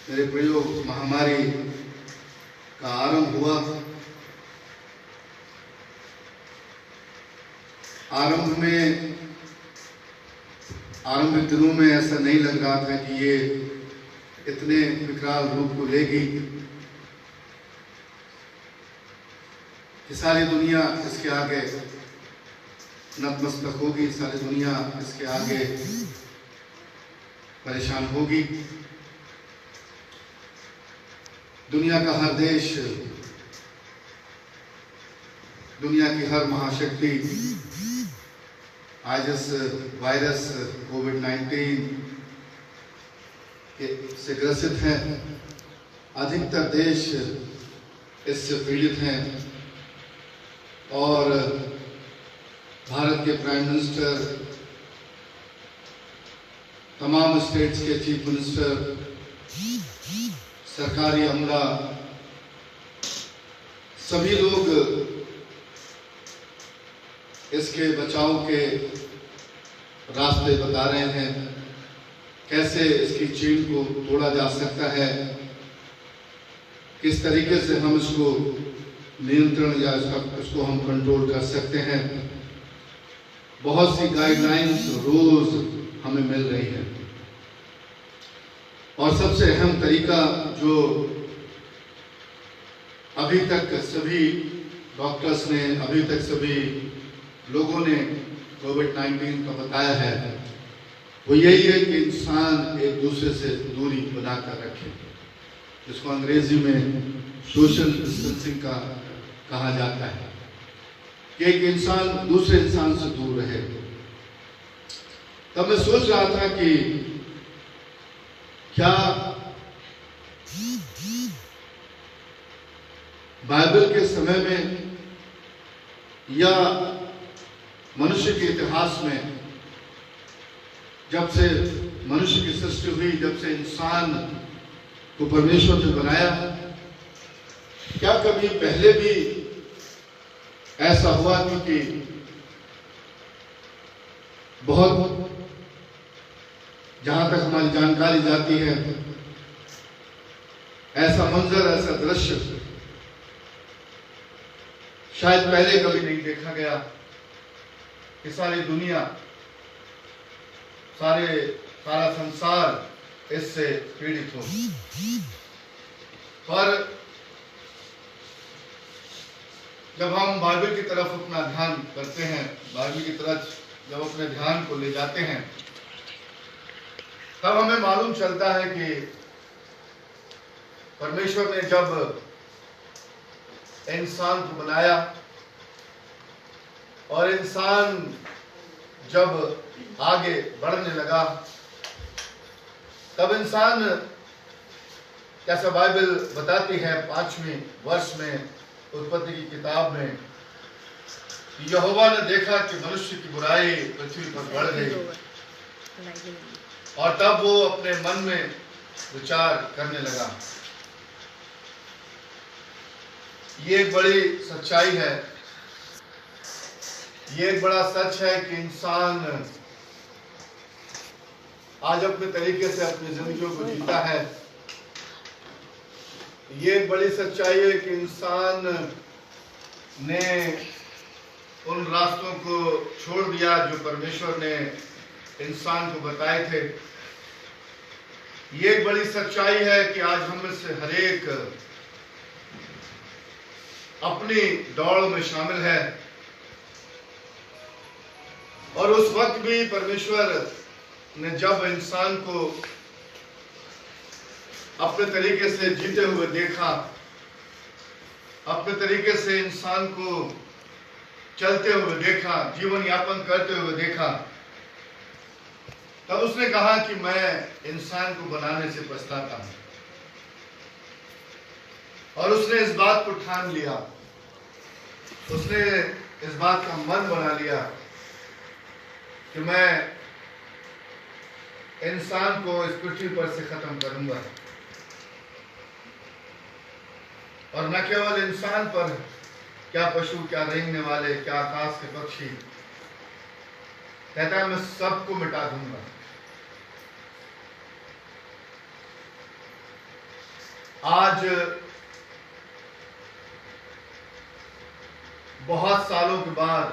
Speaker 1: मेरे प्रियो महामारी का आरंभ हुआ, आरंभिक दिनों में ऐसा नहीं लग रहा था कि ये इतने विकराल रूप को लेगी कि सारी दुनिया इसके आगे नतमस्तक होगी, सारी दुनिया इसके आगे परेशान होगी। दुनिया का हर देश, दुनिया की हर महाशक्ति आज इस वायरस कोविड-19 से ग्रसित हैं। अधिकतर देश इससे पीड़ित हैं और भारत के प्राइम मिनिस्टर, तमाम स्टेट्स के चीफ मिनिस्टर, सरकारी अमला, सभी लोग इसके बचाव के रास्ते बता रहे हैं, कैसे इसकी चेन को तोड़ा जा सकता है, किस तरीके से हम इसको नियंत्रण या इसको हम कंट्रोल कर सकते हैं। बहुत सी गाइडलाइंस रोज हमें मिल रही है और सबसे अहम तरीका जो अभी तक सभी डॉक्टर्स ने, अभी तक सभी लोगों ने कोविड-19 का बताया है, वो यही है कि इंसान एक दूसरे से दूरी बनाकर रखे, जिसको अंग्रेजी में सोशल डिस्टेंसिंग का कहा जाता है, कि एक इंसान दूसरे इंसान से दूर रहे। तब मैं सोच रहा था कि क्या बाइबल के समय में या मनुष्य के इतिहास में, जब से मनुष्य की सृष्टि हुई, जब से इंसान को परमेश्वर ने बनाया, क्या कभी पहले भी ऐसा हुआ कि बहुत, जहां तक हमारी जानकारी जाती है, ऐसा मंजर, ऐसा दृश्य शायद पहले कभी नहीं देखा गया कि सारी दुनिया, सारा संसार इससे पीड़ित हो। पर जब हम बाइबल की तरफ अपना ध्यान करते हैं, बाइबल की तरफ जब अपने ध्यान को ले जाते हैं, तब हमें मालूम चलता है कि परमेश्वर ने जब इंसान को बनाया और इंसान जब आगे बढ़ने लगा, तब इंसान, जैसा बाइबल बताती है 5वें वर्ष में उत्पत्ति की किताब में, यहोवा ने देखा कि मनुष्य की बुराई पृथ्वी पर बढ़ गई और तब वो अपने मन में विचार करने लगा। ये एक बड़ी सच्चाई है, ये एक बड़ा सच है कि इंसान आज अपने तरीके से अपनी जिंदगियों को जीता है। ये एक बड़ी सच्चाई है कि इंसान ने उन रास्तों को छोड़ दिया जो परमेश्वर ने इंसान को बताए थे। ये एक बड़ी सच्चाई है कि आज हम में से हर एक अपनी दौड़ में शामिल है और उस वक्त भी परमेश्वर ने जब इंसान को अपने तरीके से जीते हुए देखा, अपने तरीके से इंसान को चलते हुए देखा, जीवन यापन करते हुए देखा, तब उसने कहा कि मैं इंसान को बनाने से पछताता हूं। और उसने इस बात को ठान लिया, उसने इस बात का मन बना लिया कि मैं इंसान को इस पृथ्वी पर से खत्म करूंगा। और न केवल इंसान पर, क्या पशु, क्या रेंगने वाले, क्या आकाश के पक्षी, कहता है मैं सबको मिटा दूंगा। आज बहुत सालों के बाद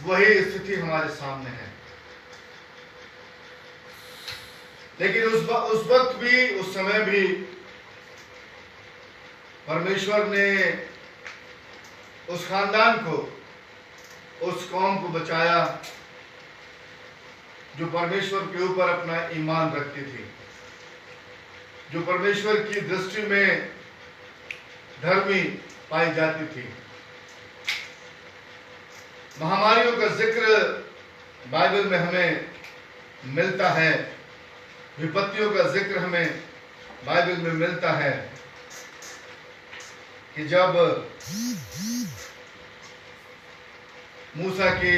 Speaker 1: वही स्थिति हमारे सामने है। लेकिन उस वक्त भी, उस समय भी परमेश्वर ने उस खानदान को, उस कौम को बचाया जो परमेश्वर के ऊपर अपना ईमान रखती थी, जो परमेश्वर की दृष्टि में धर्मी पाई जाती थी। महामारियों का जिक्र बाइबल में हमें मिलता है, विपत्तियों का जिक्र हमें बाइबल में मिलता है कि जब मूसा की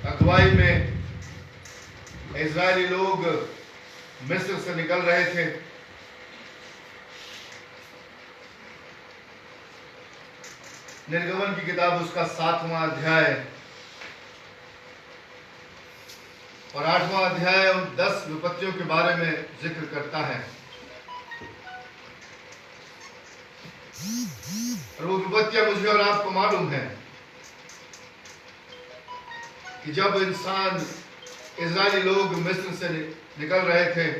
Speaker 1: अगुवाई में इज़राइली लोग मिस्र से निकल रहे थे, निर्गमन की किताब उसका 7वां अध्याय और 8वां अध्याय उन 10 विपत्तियों के बारे में जिक्र करता है। और वो विपत्तियां मुझे और आपको मालूम है कि जब इंसान, इज़राइली लोग मिस्र से निकल रहे थे,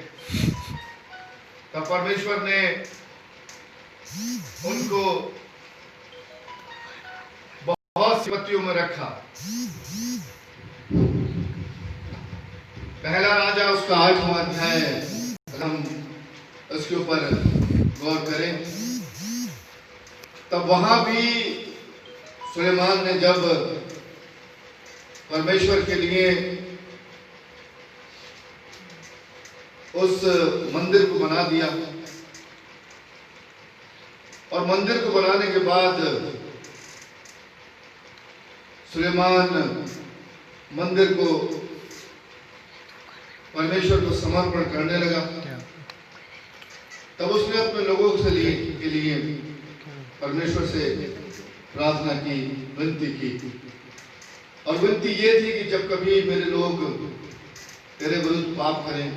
Speaker 1: तब परमेश्वर ने उनको बहुत सी विपत्तियों में रखा। पहला राजा उसका 8वां अध्याय, हम उसके ऊपर गौर करें, तब वहां भी सुलेमान ने जब परमेश्वर के लिए उस मंदिर को बना दिया, और मंदिर को बनाने के बाद सुलेमान मंदिर को, परमेश्वर को समर्पण करने लगा, तब उसने अपने लोगों के लिए परमेश्वर से प्रार्थना की, विनती की। और विनती ये थी कि जब कभी मेरे लोग तेरे विरुद्ध पाप करें,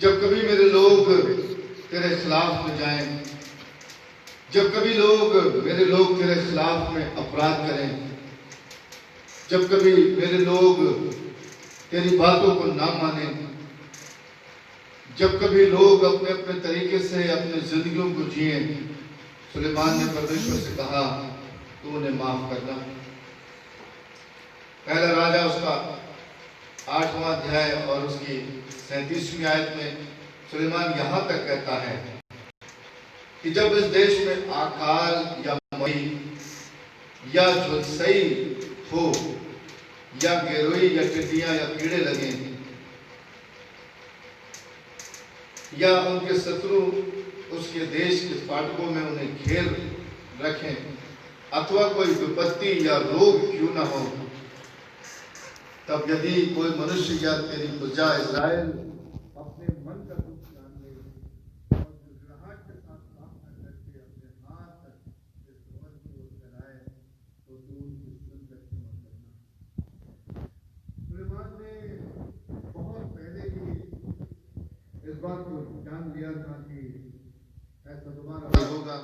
Speaker 1: जब कभी मेरे लोग तेरे खिलाफ में जाएं, जब कभी मेरे लोग तेरे खिलाफ में अपराध करें, जब कभी मेरे लोग तेरी बातों को ना माने, जब कभी लोग अपने अपने तरीके से अपने जिंदगियों को जिए, सुलेमान ने परमेश्वर से कहा तो उन्हें माफ करना। पहला राजा उसका 8वां अध्याय और उसकी 37वीं आयत में सुलेमान यहां तक कहता है कि जब इस देश में अकाल या मई या झुलसई हो, या गेरोई या टिड्डियां या कीड़े लगे, या उनके शत्रु उसके देश के फाटकों में उन्हें घेर रखें, अथवा कोई विपत्ति या रोग क्यों न हो, तब यदि कोई मनुष्य या तेरी प्रजा इज़राइल अपने मन का दुख जान ले और गिड़गिड़ाहट के साथ प्रार्थना करके अपने हाथ इस भवन की ओर फैलाए, तो तू उनकी सुनकर क्षमा करना। सुलेमान ने बहुत पहले ही इस बात को जान लिया था कि ऐसा दोबारा होगा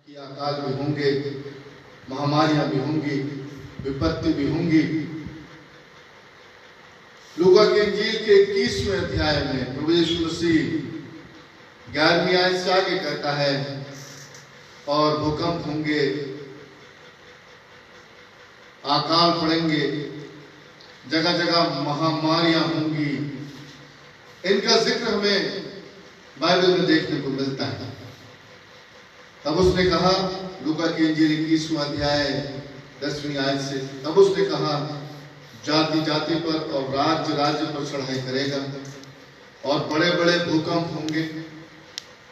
Speaker 1: कि अकाल भी होंगे, महामारियां भी होंगी, विपत्ति भी होंगी। लूका के इंजील के 21वें अध्याय में प्रभु यीशु मसीह 11वीं आयत से आगे कहता है, और भूकंप होंगे, अकाल पड़ेंगे, जगह जगह महामारियां होंगी। इनका जिक्र हमें बाइबल में देखने को मिलता है। तब उसने कहा, लूका की इंजील 21वां अध्याय 10वीं आयत से, तब उसने कहा, जाति जाति पर और राज्य राज्य पर चढ़ाई करेगा, और बड़े बड़े भूकंप होंगे,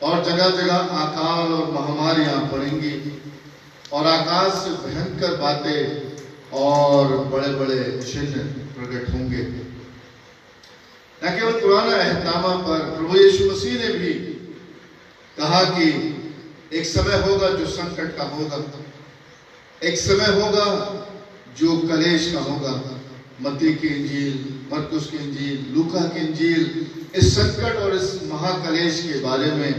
Speaker 1: और जगह जगह अकाल और महामारियां पड़ेंगी, और आकाश से भयंकर बातें और बड़े बड़े चिन्ह प्रकट होंगे। न केवल पुराना एहतनामा पर प्रभु यीशु मसीह ने भी कहा कि एक समय होगा जो संकट का होगा, एक समय होगा जो कलेश का होगा। मत्ती की इंजील, मरकुस की इंजील, लूका की इंजील इस संकट और इस महाकलेश के बारे में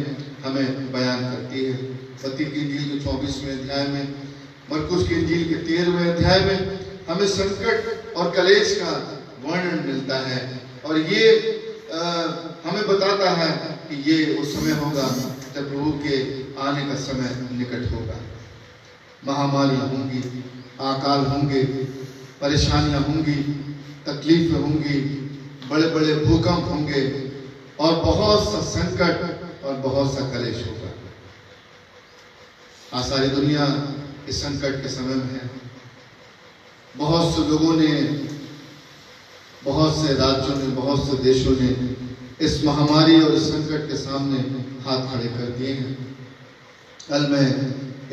Speaker 1: हमें बयान करती है। मत्ती की इंजील के 24वें अध्याय में, मरकुस की इंजील के 13वें अध्याय में हमें संकट और कलेश का वर्णन मिलता है। और ये हमें बताता है कि ये वो समय होगा जब प्रभु के आने का समय निकट होगा। महामारियां होंगी, अकाल होंगे, परेशानियां होंगी, तकलीफें होंगी, बड़े बड़े भूकंप होंगे और बहुत सा संकट और बहुत सा कलेश होगा। आज सारी दुनिया इस संकट के समय में है। बहुत से लोगों ने, बहुत से राज्यों ने, बहुत से देशों ने इस महामारी और इस संकट के सामने हाथ खड़े कर दिए हैं। कल मैं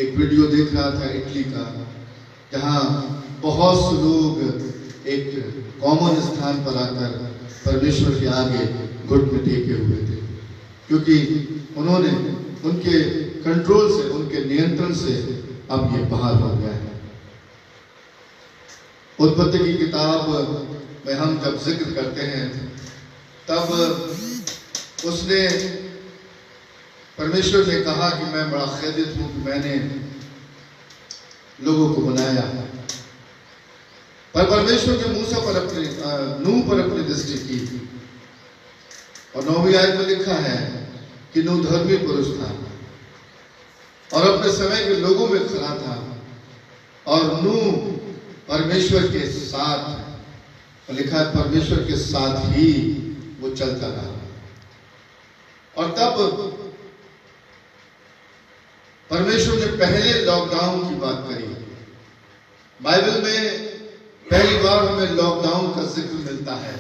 Speaker 1: एक वीडियो देख रहा था इटली का, जहां बहुत से लोग एक कॉमन स्थान पर आकर परमेश्वर के आगे घुटने टेके हुए थे, क्योंकि उन्होंने उनके कंट्रोल से, उनके नियंत्रण से अब ये बाहर हो गया है। उत्पत्ति की किताब में हम जब जिक्र करते हैं तब उसने, परमेश्वर ने कहा कि मैं बड़ा खेदित हूं कि मैंने लोगों को बनाया, पर परमेश्वर ने मूसा पर नूह पर अपनी दृष्टि की और 9वीं आयत में लिखा है कि नूह धर्मी पुरुष था और अपने समय के लोगों में खड़ा था और नूह परमेश्वर के साथ, लिखा है परमेश्वर के साथ ही वो चलता रहा। और तब परमेश्वर ने पहले लॉकडाउन की बात करी। बाइबल में पहली बार हमें लॉकडाउन का जिक्र मिलता है।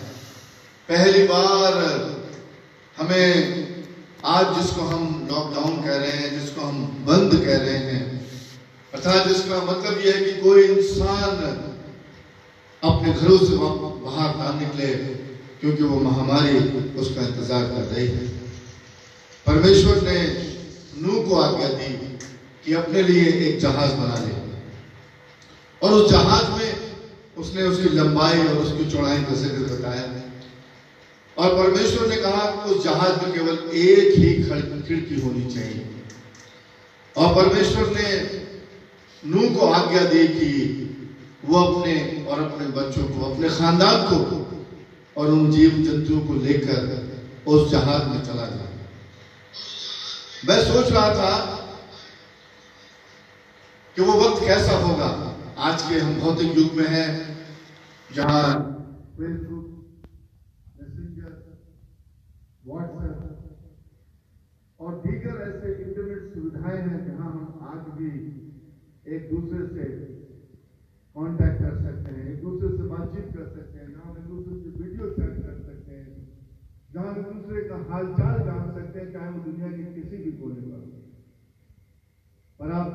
Speaker 1: पहली बार हमें आज जिसको हम लॉकडाउन कह रहे हैं, जिसको हम बंद कह रहे हैं, अर्थात जिसका मतलब यह है कि कोई इंसान अपने घरों से बाहर ना निकले क्योंकि वो महामारी उसका इंतजार कर रही है। परमेश्वर ने नूह को आज्ञा दी कि अपने लिए एक जहाज बना ले और उस जहाज में उसने उसकी लंबाई और उसकी चौड़ाई का जिक्र बताया और परमेश्वर ने कहा कि उस जहाज में केवल एक ही खिड़की होनी चाहिए। और परमेश्वर ने नूह को आज्ञा दी कि वो अपने और अपने बच्चों को, अपने खानदान को और उन जीव जंतुओं को लेकर उस जहाज में चला गया। मैं सोच रहा था कि वो वक्त कैसा होगा। आज के हम भौतिक युग में हैं जहां फेसबुक, मैसेंजर, व्हाट्सएप और दीगर ऐसे इंटरनेट सुविधाएं हैं जहां हम आज भी एक दूसरे से कांटेक्ट कर सकते हैं, एक दूसरे से बातचीत कर सकते हैं, जहां एक दूसरे से वीडियो चैट कर सकते हैं, जहां एक दूसरे का हालचाल जान सकते हैं, चाहे वो दुनिया के किसी भी कोने पर। पर आप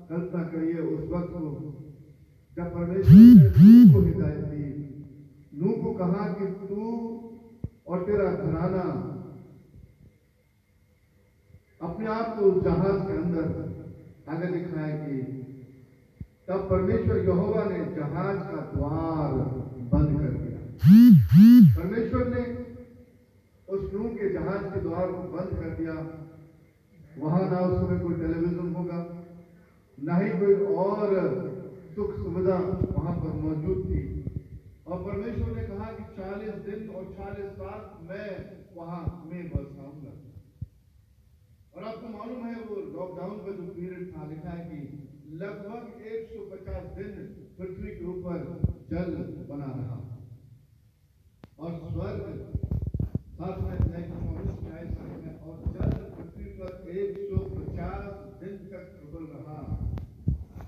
Speaker 1: कल्पना करिए उस वक्त को जब परमेश्वर ने नूह को हिदायत दी, नूह को कहा कि तू और तेरा घराना अपने आप को उस जहाज के अंदर आगे दिखाए कि तब परमेश्वर यहोवा ने जहाज का द्वार बंद कर दिया। परमेश्वर ने उस नूह के जहाज के द्वार को बंद कर दिया। वहां ना उस समय कोई टेलीविजन होगा, ना ही कोई और सुख सुविधा वहां पर मौजूद थी। और परमेश्वर ने कहा कि 40 दिन और 40 रात मैं वहां में बरसाऊंगा। और आपको मालूम है वो लॉकडाउन का जो पीरियड था, लिखा है कि लगभग 150 दिन पृथ्वी के ऊपर जल बना रहा और स्वर्ग साथ में और जल पृथ्वी पर 150 दिन तक प्रबल रहा।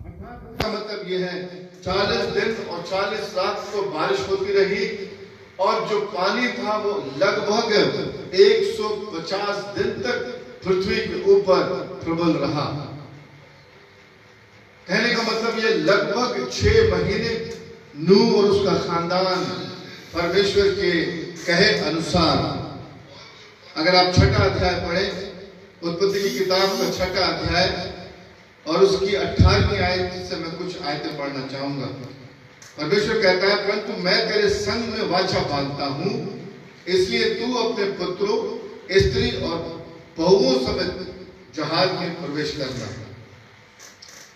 Speaker 1: अर्थात इसका मतलब यह है 40 दिन और 40 रात तो बारिश होती रही और जो पानी था वो लगभग 150 दिन तक पृथ्वी के ऊपर प्रबल रहा। कहने का मतलब ये लगभग 6 महीने नूह और उसका खानदान परमेश्वर के कहे अनुसार, अगर आप 6ठा अध्याय पढ़ें, उत्पत्ति की किताब का 6ठा अध्याय और उसकी 18वीं आयत से मैं कुछ आयतें पढ़ना चाहूंगा। परमेश्वर कहता है, परंतु मैं तेरे संग में वाचा बांधता हूं, इसलिए तू अपने पुत्रों, स्त्री और बहुओं समेत जहाज में प्रवेश करना।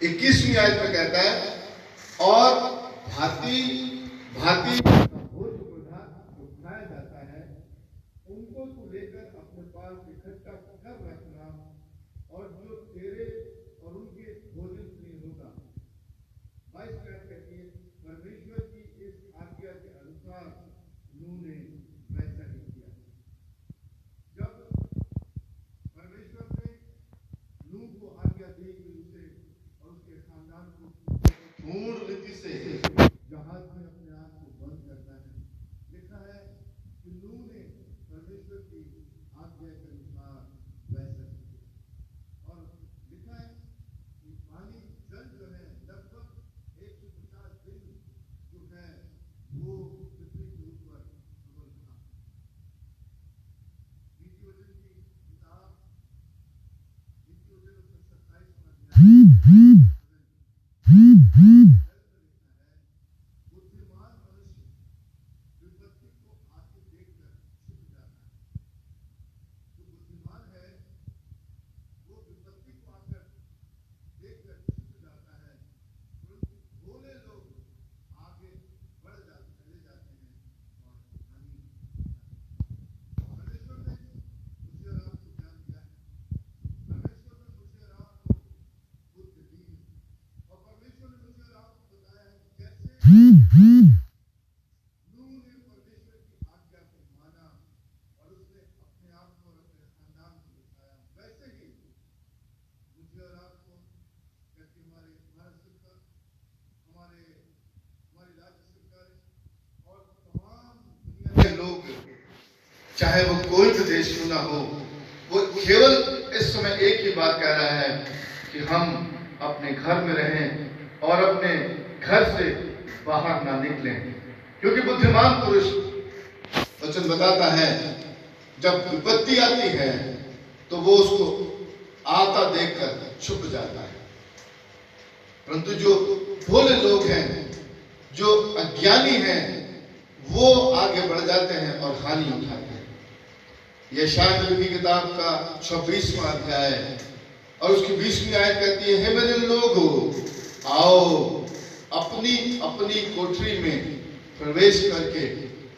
Speaker 1: 21वीं आयत में कहता है, और भांति भांति भोज पदार्थ जो खाया जाता है उनको
Speaker 2: दूसरों को लेकर अपने पास इकट्ठा कर रखना, और जो तेरे और उनके भोजन से नहीं होगा। 22 कहती है, परमेश्वर की इस आज्ञा के अनुसार नूह ने वैसा ही किया। जब परमेश्वर ने नूह को आज्ञा दी कि उसे और उसके खानदान को पूर्ण रीति से जहाज में अपने आप को बंद करना है, लिखा है कि नूह ने परमेश्वर की आज्ञा के अनुसार वैसा किया। और लिखा है कि पानी जल जो है लगभग 150 दिन जो है वो पृथ्वी के ऊपर प्रबल था। नीति वचन की किताब, नीति वचन 27वां अध्याय बुद्धिमान मनुष्य विपत्ति को आगे देखकर छुप जाता है। जो बुद्धिमान है वो विपत्ति को आकर देखकर छुप जाता है, परंतु भोले लोग आगे बढ़ जाते चले जाते हैं और हानि परमेश्वर ने मुझे और आपको ज्ञान दिया है। परमेश्वर ने मुझे और आपको बुद्धि दी है, और परमेश्वर ने मुझे और आपको बताया है कि कैसे नूह ने परमेश्वर की आज्ञा को माना और उसने अपने आप को और अपने खानदान को बचाया, वैसे ही मुझे और आपको, जबकि हमारे भारत सरकार, हमारी राज्य सरकार और तमाम दुनिया के लोग, चाहे वो कोई भी देश क्यों ना हो, वो केवल इस समय एक ही बात कह रहा है कि हम अपने घर में रहें और अपने घर से बाहर ना निकलें, क्योंकि बुद्धिमान पुरुष वचन बताता है जब विपत्ति आती है तो वो उसको आता देखकर छुप जाता है, परंतु जो भोले लोग हैं, जो अज्ञानी हैं, वो आगे बढ़ जाते हैं और हानि उठाते हैं। यशायाह नबी की किताब का 26वां अध्याय और उसकी 20वीं आयत कहती है, हे मेरे लोगों, आओ अपनी अपनी कोठरी में प्रवेश करके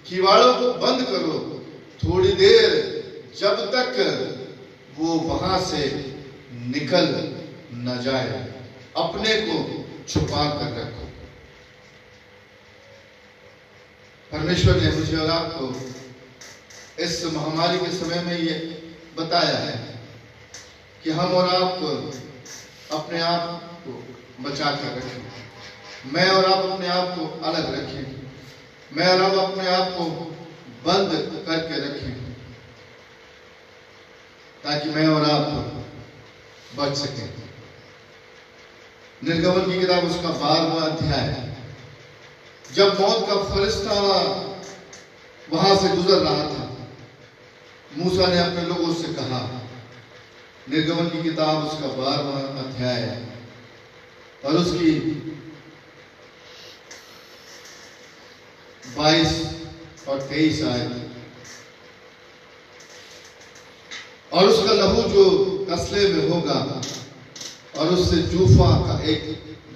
Speaker 2: किवाड़ों को बंद करो, थोड़ी देर, जब तक वो वहां से निकल न जाए, अपने को छुपा कर रखो। परमेश्वर ने मुझे और आपको इस महामारी के समय में ये बताया है कि हम और आप अपने आप को बचा कर रखें, मैं और आप अपने आप को अलग रखें, मैं और आप अपने आप को बंद करके रखें, ताकि मैं और आप बच सकें। निर्गमन की किताब उसका 12वां अध्याय, जब मौत का फरिश्ता वहां से गुजर रहा था, मूसा ने अपने लोगों से कहा, निर्गमन की किताब उसका 12वां अध्याय और उसकी 22 और 23 आयत, और उसका लहू जो तसले में होगा और उससे जूफा का एक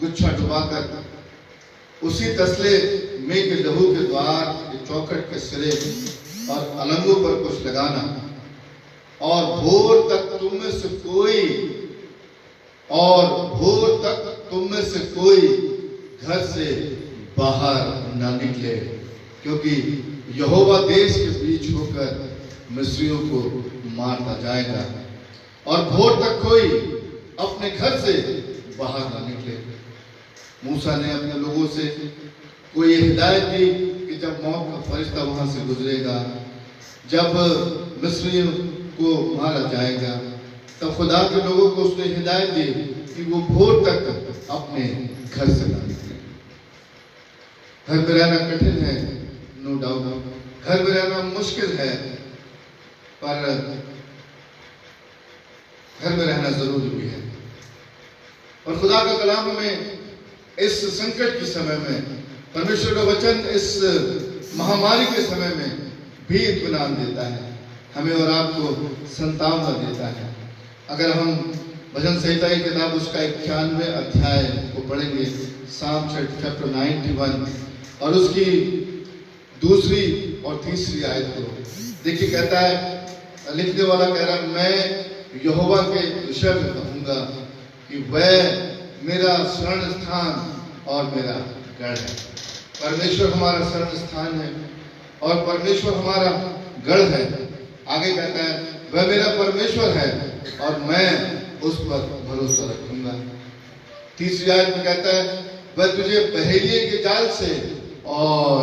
Speaker 2: गुच्छा डुबाकर उसी तसले में के लहू के द्वार के चौखट के सिरे और अलंगों पर कुछ लगाना, और भोर तक तुम में से कोई घर से बाहर न निकले, क्योंकि यहोवा देश के बीच होकर मिस्रियों को मारता जाएगा, और भोर तक कोई अपने घर से बाहर न निकले। मूसा ने अपने लोगों से कोई हिदायत दी कि जब मौत का फरिश्ता वहां से गुजरेगा, जब मिस्रियों को मारा जाएगा, तब खुदा के लोगों को उसने हिदायत दी कि वो भोर तक अपने घर से ना निकले। घर में रहना कठिन है, नो डाउट, घर में रहना मुश्किल है, पर घर में रहना जरूरी भी है। और खुदा का कलाम हमें इस संकट के समय में, परमेश्वर का वचन इस महामारी के समय में भी इत्मीनान देता है, हमें और आपको संतावना देता है। अगर हम भजन संहिता की किताब उसका 91 अध्याय को पढ़ेंगे, साम चैप्टर 91 और उसकी 2 और 3 आयत को देखिए, कहता है,
Speaker 1: लिखने वाला कह रहा है, मैं यहोवा के विषय में कहूंगा कि वह मेरा शरण स्थान और मेरा गढ़ है। परमेश्वर हमारा शरण स्थान है और परमेश्वर हमारा गढ़ है। आगे कहता है, वह मेरा परमेश्वर है और मैं उस पर भरोसा रखूंगा। तीसरी आयत में कहता है, वह तुझे पहेलिये के जाल से और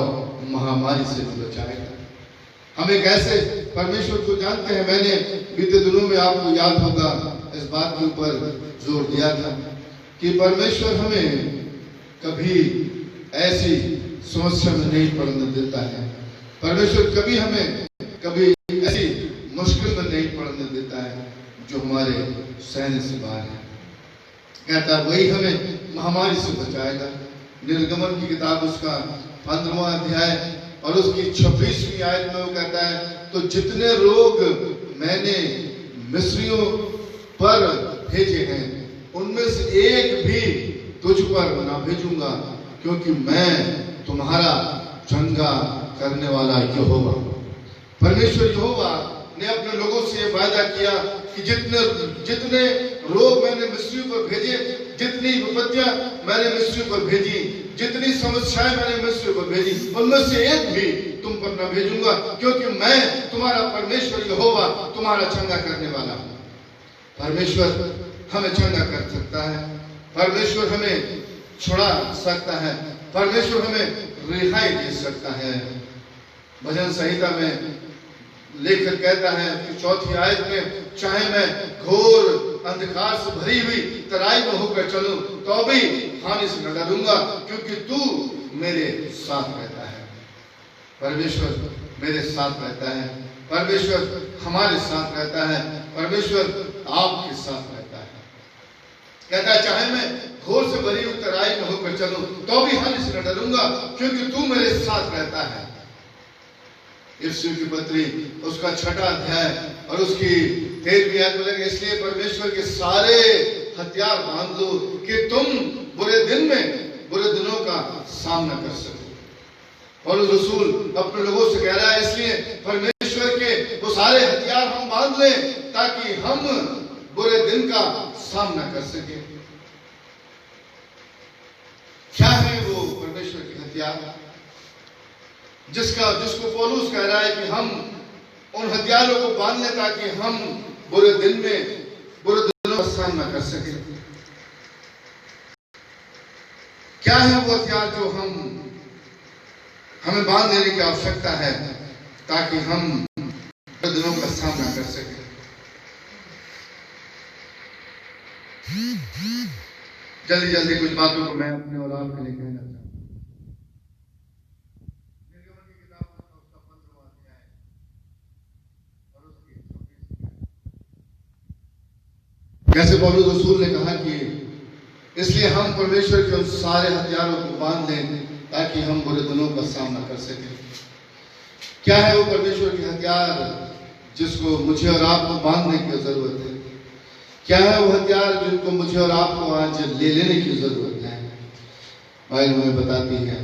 Speaker 1: महामारी से बचाएगा। हम एक ऐसे परमेश्वर को जानते हैं। मैंने बीते दिनों में, आपको याद होगा, इस बात के ऊपर जोर दिया था कि परमेश्वर हमें कभी ऐसी समस्या में नहीं पड़ने देता है। परमेश्वर कभी हमें कभी ऐसी मुश्किल में नहीं पड़ने देता है जो हमारे सहने से बाहर है। कहता है वही हमें महामारी से बचाएगा। निर्गमन की किताब उसका 15वां अध्याय और उसकी 26वीं आयत में वो कहता है, तो जितने रोग मैंने मिस्रियों पर भेजे हैं उनमें से एक भी तुझ पर ना भेजूंगा, क्योंकि मैं तुम्हारा चंगा करने वाला यहोवा। परमेश्वर यहोवा ने अपने लोगों से ये वायदा किया कि जितने रोग मैंने मिस्रियों पर भेजे, जितनी विपत्तियां मैंने मिस्रियों पर भेजी, जितनी समस्याएं मैंने मिस्रियों पर भेजी, उनमें से एक भी तुम पर न भेजूंगा, क्योंकि मैं तुम्हारा परमेश्वर यहोवा तुम्हारा चंगा करने वाला हूं। परमेश्वर हमें चंगा कर सकता है, परमेश्वर हमें छुड़ा सकता है, परमेश्वर हमें रिहाई दे सकता है। भजन संहिता में लेखक कहता है कि 4वीं आयत में, चाहे मैं घोर अंधकार से भरी हुई तराई में होकर चलूं तो भी हानि से न डरूंगा, क्योंकि तू मेरे साथ रहता है। परमेश्वर मेरे साथ रहता है, परमेश्वर हमारे साथ रहता है, परमेश्वर आपके साथ रहता है। कहता है, चाहे मैं घोर से भरी हुई तराई में होकर चलूं तो भी हानि से न डरूंगा, क्योंकि तू मेरे साथ रहता है। इफ्सियों की पत्री उसका 6वां अध्याय और उसकी 13वीं आयत में, इसलिए परमेश्वर के सारे हथियार बांध लो कि तुम बुरे दिनों का सामना कर सको। और रसूल अपने लोगों से कह रहा है, इसलिए परमेश्वर के वो सारे हथियार हम बांध लें ताकि हम बुरे दिन का सामना कर सके। क्या है वो परमेश्वर के हथियार जिसको पौलुस कह रहा है कि हम उन हथियारों को बांध लें ताकि हम बुरे दिनों का सामना कर सके। क्या है वो हथियार जो हमें बांध लेने की आवश्यकता है ताकि हम बुरे दिनों का सामना कर सके। जल्दी जल्दी कुछ बातों को मैं अपने और आपके लिए कहना चाहता हूं। जैसे पौलुस रसूल ने कहा कि इसलिए हम परमेश्वर के उन सारे हथियारों को बांध लें ताकि हम बुरे दिनों का सामना कर सकें। क्या है वो परमेश्वर के हथियार जिसको मुझे और आपको बांधने की जरूरत है? क्या है वो हथियार जिनको मुझे और आपको आज ले लेने की जरूरत है? बाइबल हमें बताती है,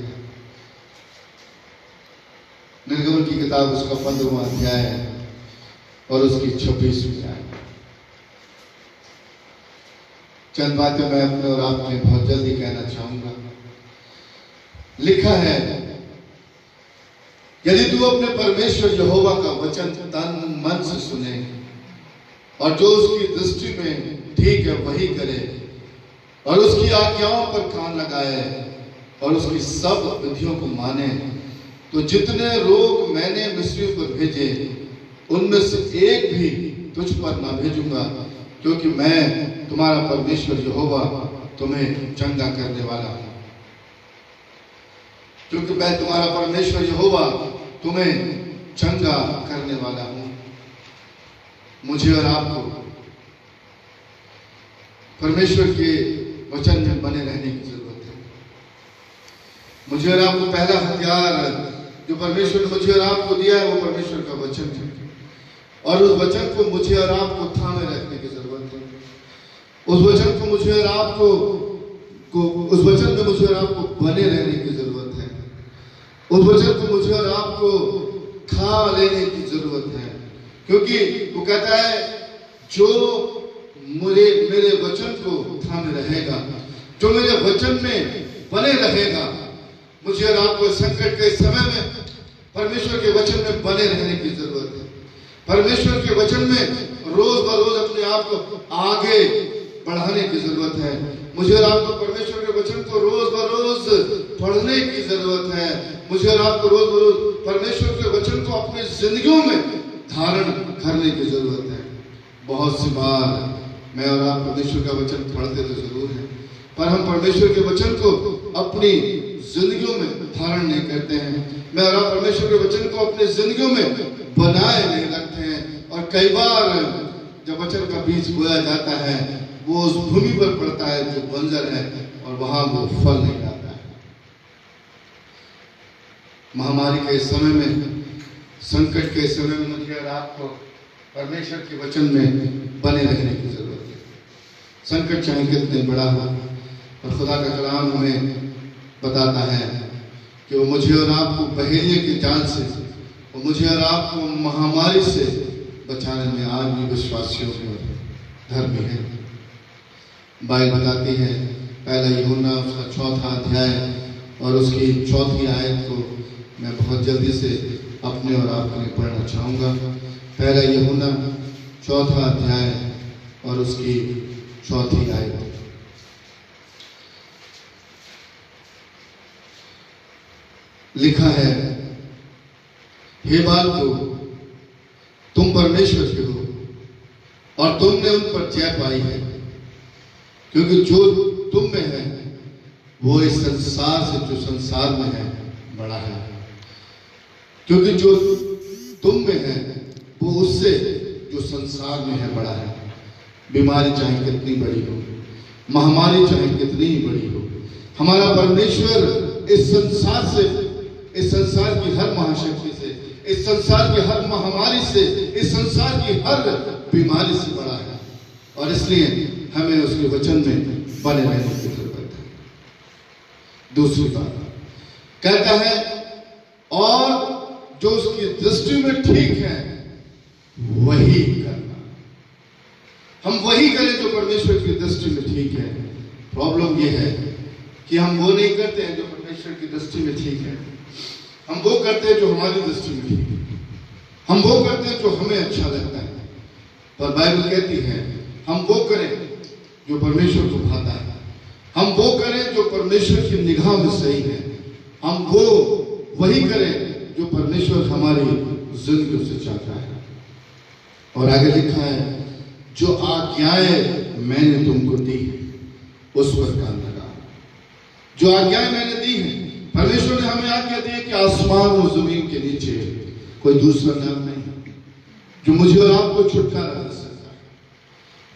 Speaker 1: निर्गमन की किताब उसका 15वां अध्याय और उसकी 26वीं आयत। चंद बातें मैं अपने और आपके बहुत जल्दी कहना चाहूंगा। लिखा है, यदि तू अपने परमेश्वर यहोवा का वचन तन मन से सुने और जो उसकी दृष्टि में ठीक है वही करे और उसकी आज्ञाओं पर कान लगाए और उसकी सब विधियों को माने, तो जितने रोग मैंने मिस्रियों पर भेजे उनमें से एक भी तुझ पर ना भेजूंगा, क्योंकि मैं तुम्हारा परमेश्वर यहोवा तुम्हें चंगा करने वाला हूं। क्योंकि मैं तुम्हारा परमेश्वर यहोवा तुम्हें चंगा करने वाला हूं। मुझे और आपको परमेश्वर के वचन में बने रहने की जरूरत है। मुझे और आपको पहला हथियार जो परमेश्वर ने मुझे और आपको दिया है वो परमेश्वर का वचन है, और उस वचन को मुझे और आपको थामे रखने की जरूरत है। उस वचन को मुझे और आपको उस वचन में मुझे और आपको बने रहने की जरूरत है। उस वचन को मुझे और आपको खा लेने की जरूरत है। क्योंकि वो कहता है जो मेरे वचन को थामे रहेगा, जो मेरे वचन में बने रहेगा। मुझे और आपको संकट के समय में परमेश्वर के वचन में बने रहने की जरूरत है। परमेश्वर के वचन में रोज बरोज अपने आप को आगे बढ़ाने की जरूरत है। मुझे और आपको परमेश्वर के वचन को रोज बरोज पढ़ने की जरूरत है। मुझे और आपको रोज बरोज परमेश्वर के वचन को अपनी जिंदगियों में धारण करने की जरूरत है। बहुत सी बार मैं और आप परमेश्वर का वचन पढ़ते तो जरूर है, पर हम परमेश्वर के वचन को अपनी जिंदगियों में धारण नहीं करते हैं। मैं और आप परमेश्वर के वचन को अपनी जिंदगियों में बनाए नहीं रखते हैं। और कई बार जब वचन का बीज बोया जाता है वो उस भूमि पर पड़ता है जो बंजर है और वहां वो फल नहीं लाता है। महामारी के समय में, संकट के समय में मुझे और आपको परमेश्वर के वचन में बने रहने की जरूरत है। संकट चाहे कितने बड़ा हो, और खुदा का कलाम हमें बताता है कि वो मुझे और आपको बहेलिए की जान से, वो मुझे और आपको महामारी से बचाने में आज भी विश्वासियों में धर्मी है। बाइबल बताती है, पहला यूहन्ना उसका 4वां अध्याय और उसकी 4वीं आयत को मैं बहुत जल्दी से अपने और आपके लिए पढ़ना चाहूँगा। पहला यूहन्ना 4वां अध्याय और उसकी 4वीं आयत। लिखा है, हे बालकों, तुम परमेश्वर के हो और तुमने उन पर जय पाई है, क्योंकि जो तुम में है वो इस संसार से जो संसार में है बड़ा है। क्योंकि जो तुम में है वो उससे जो संसार में है बड़ा है। बीमारी चाहे कितनी बड़ी हो, महामारी चाहे कितनी ही बड़ी हो, हमारा परमेश्वर इस संसार से, इस संसार की हर महाशक्ति से, इस संसार की हर महामारी से, इस संसार की हर बीमारी से बड़ा है। और इसलिए हमें उसके वचन में बने रहने की जरूरत है। दूसरी बात कहता है, और जो उसकी दृष्टि में ठीक है वही करना। हम वही करें जो परमेश्वर की दृष्टि में ठीक है। प्रॉब्लम यह है कि हम वो नहीं करते हैं जो परमेश्वर की दृष्टि में ठीक है। हम वो करते हैं जो हमारी दृष्टि में ठीक है। हम वो करते हैं जो हमें अच्छा लगता है। पर बाइबल कहती है हम वो करें जो परमेश्वर को भाता है। हम वो करें जो परमेश्वर की निगाह में सही है। हम वो वही करें जो परमेश्वर हमारी जिंदगी से चाहता है। और आगे लिखा है, जो आज्ञाएं मैंने तुमको दी उस पर काम लगा। जो आज्ञाएं मैंने दी है, परमेश्वर ने हमें आज्ञा दी है कि आसमान और जमीन के नीचे कोई दूसरा नाम नहीं जो मुझे और आपको छुटकारा दे सकता है।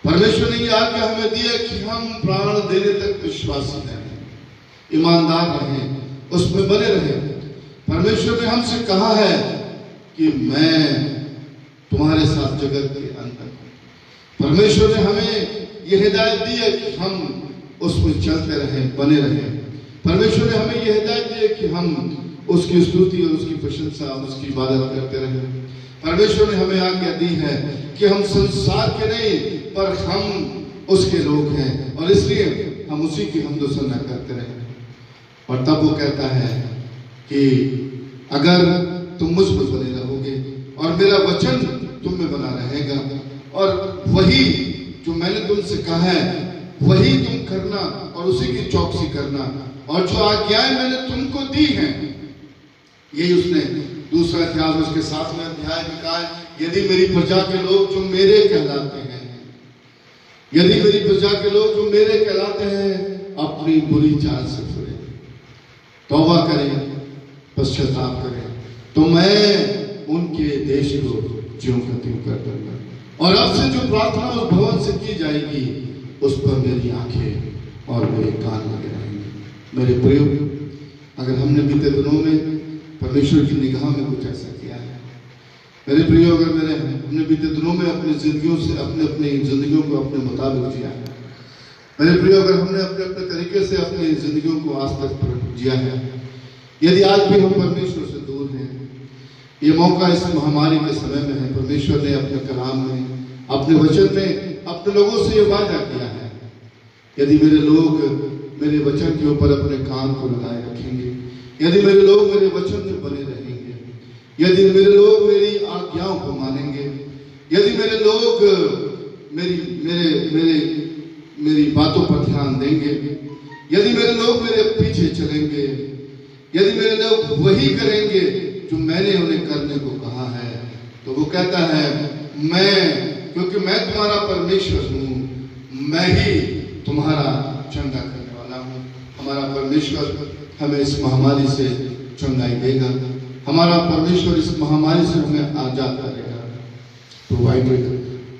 Speaker 1: परमेश्वर ने यह आज्ञा हमें दी है कि हम प्राण देने तक विश्वासी रहें, ईमानदार रहें, उसमें बने रहें। परमेश्वर ने हमसे कहा है कि मैं तुम्हारे साथ जगत के अंत तक हूं। परमेश्वर ने हमें यह हिदायत दी है कि हम उसमें चलते रहें, बने रहें। परमेश्वर ने हमें यह हिदायत दी है कि हम उसकी स्तुति और उसकी प्रशंसा, उसकी इबादत करते रहें। परमेश्वर ने हमें आज्ञा दी है कि हम संसार के नहीं पर हम उसके लोग हैं, और इसलिए हम उसी की हमदोसना करते रहें। और तब वो कहता है कि अगर तुम मुझ पर बने रहोगे और मेरा वचन तुम में बना रहेगा, और वही जो मैंने तुमसे कहा है वही तुम करना और उसी की चौकसी करना, और जो आज्ञाएं मैंने तुमको दी हैं, यही उसने दूसरा अध्याय उसके 7वें अध्याय में कहा है, यदि मेरी प्रजा के लोग जो मेरे कहलाते हैं, यदि मेरी प्रजा के लोग जो मेरे कहलाते हैं अपनी बुरी चाल से फिरे, तौबा करें, पश्चाताप करें, तो मैं उनके देश को ज्यों का त्यों कर दूंगा। और अब से जो प्रार्थना उस भवन से की जाएगी उस पर मेरी आंखें और मेरे कान लगे रहेंगे। मेरे प्रियो, अगर हमने बीते दिनों में परमेश्वर की निगाह में कुछ ऐसा किया है, मेरे प्रियो, अगर हमने बीते दिनों में अपनी जिंदगियों से अपनी जिंदगियों को अपने मुताबिक जिया है, मेरे प्रियो, अगर हमने अपने अपने तरीके से अपनी जिंदगियों को आज तक जिया है, यदि आज भी हम परमेश्वर से दूर हैं, ये मौका इस महामारी के समय में है
Speaker 2: परमेश्वर ने अपने कलाम में, अपने वचन में अपने लोगों से ये वादा किया है, यदि मेरे लोग मेरे वचन के ऊपर अपने कान को लगाए रखेंगे, यदि मेरे लोग मेरे वचन में बने रहेंगे, यदि मेरे लोग मेरी आज्ञाओं को मानेंगे, यदि मेरे लोग मेरी मेरे मेरे मेरी बातों पर ध्यान देंगे, यदि मेरे लोग मेरे पीछे चलेंगे, यदि मेरे लोग वही करेंगे जो मैंने उन्हें करने को कहा है, तो वो कहता है क्योंकि मैं तुम्हारा परमेश्वर हूँ, मैं ही तुम्हारा चंगा करने वाला हूँ। हमारा परमेश्वर हमें इस महामारी से चंगाई देगा, हमारा परमेश्वर इस महामारी से हमें आजाद करेगा। प्रोवाइडेड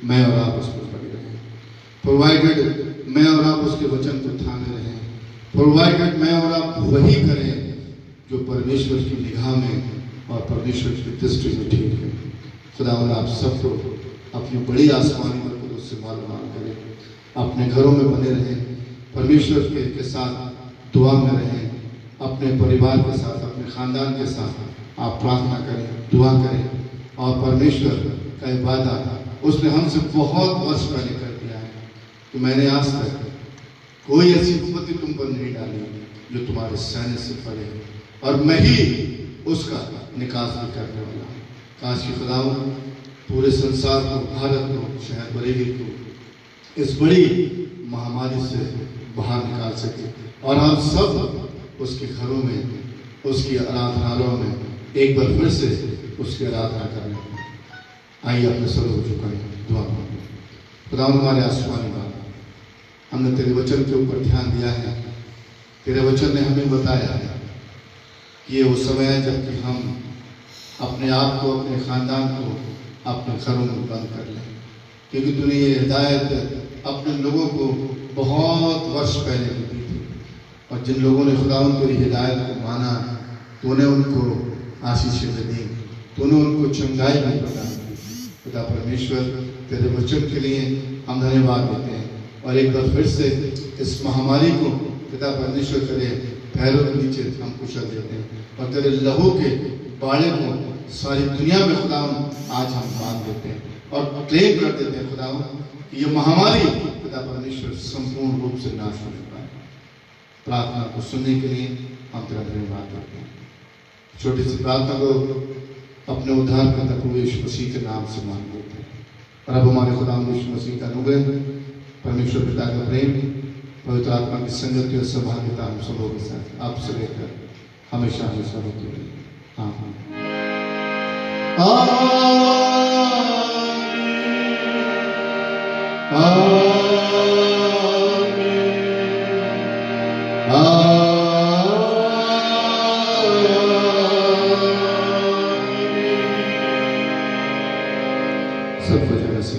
Speaker 2: मैं और आप उस पर बने रहें, प्रोवाइडेड मैं और आप उसके वचन को थामे रहें, प्रोवाइडेड मैं और आप वही करें जो परमेश्वर की निगाह में और परमेश्वर की दृष्टि में ठीक है। खुदावंद आप सबको अपनी बड़ी आसमानी बरकतों से मालूमात करें, अपने घरों में बने रहें, परमेश्वर के साथ दुआ में रहें, अपने परिवार के साथ, अपने खानदान के साथ आप प्रार्थना करें, दुआ करें। और परमेश्वर का वादा उसने हमसे बहुत वर्ष पहले कर दिया है कि मैंने आज तक कोई ऐसी विपत्ति तुम पर नहीं डाली जो तुम्हारे सहने से पड़े, और मैं ही उसका निकास भी करने वाला हूँ। काश की खुदावंद पूरे संसार को, भारत को, शहर बरेली को इस बड़ी महामारी से बाहर निकाल सके और हम सब उसके घरों में, उसकी आराधनालयों में एक बार फिर से उसकी आराधना करें। आइए अपने सर को झुकाएं, दुआ करें। खुदावंद हमारे आसमानी बाप, हमने तेरे वचन के ऊपर ध्यान दिया है, तेरे वचन ने हमें बताया है कि ये वो समय है जबकि हम अपने आप को, अपने खानदान को अपने घरों में बंद कर लें, क्योंकि तूने ये हिदायत अपने लोगों को बहुत वर्ष पहले दी थी, और जिन लोगों ने खुदावंद तेरी हिदायत को माना, तूने उनको आशीषें दी, तूने उनको चंगाई भी प्रदान की। खुदा परमेश्वर तेरे वचन के लिए हम धन्यवाद देते हैं, और एक बार फिर से इस महामारी को पिता परमेश्वर तेरे पैरों के नीचे हम कुशल देते हैं, और तेरे लहू के बाड़े को सारी दुनिया में खुदावंद आज हम बांध देते हैं और क्लेम कर देते हैं खुदावंद कि ये महामारी पिता परमेश्वर संपूर्ण रूप से नाश होने पाए। प्रार्थना को सुनने के लिए हम तेरा धन्यवाद करते हैं। छोटी सी प्रार्थना को अपने उद्धारकर्ता प्रभु यीशु मसीह के नाम से मांग लेते हैं। और अब हमारे खुदावंद यीशु मसीह का अनुग्रह, परमेश्वर पिता का प्रेम, पवित्र आत्मा की संगति और सहभागिता हम सब लोगों के साथ आपसे लेकर हमेशा हमेशा होती रहे। हाँ सब वजह से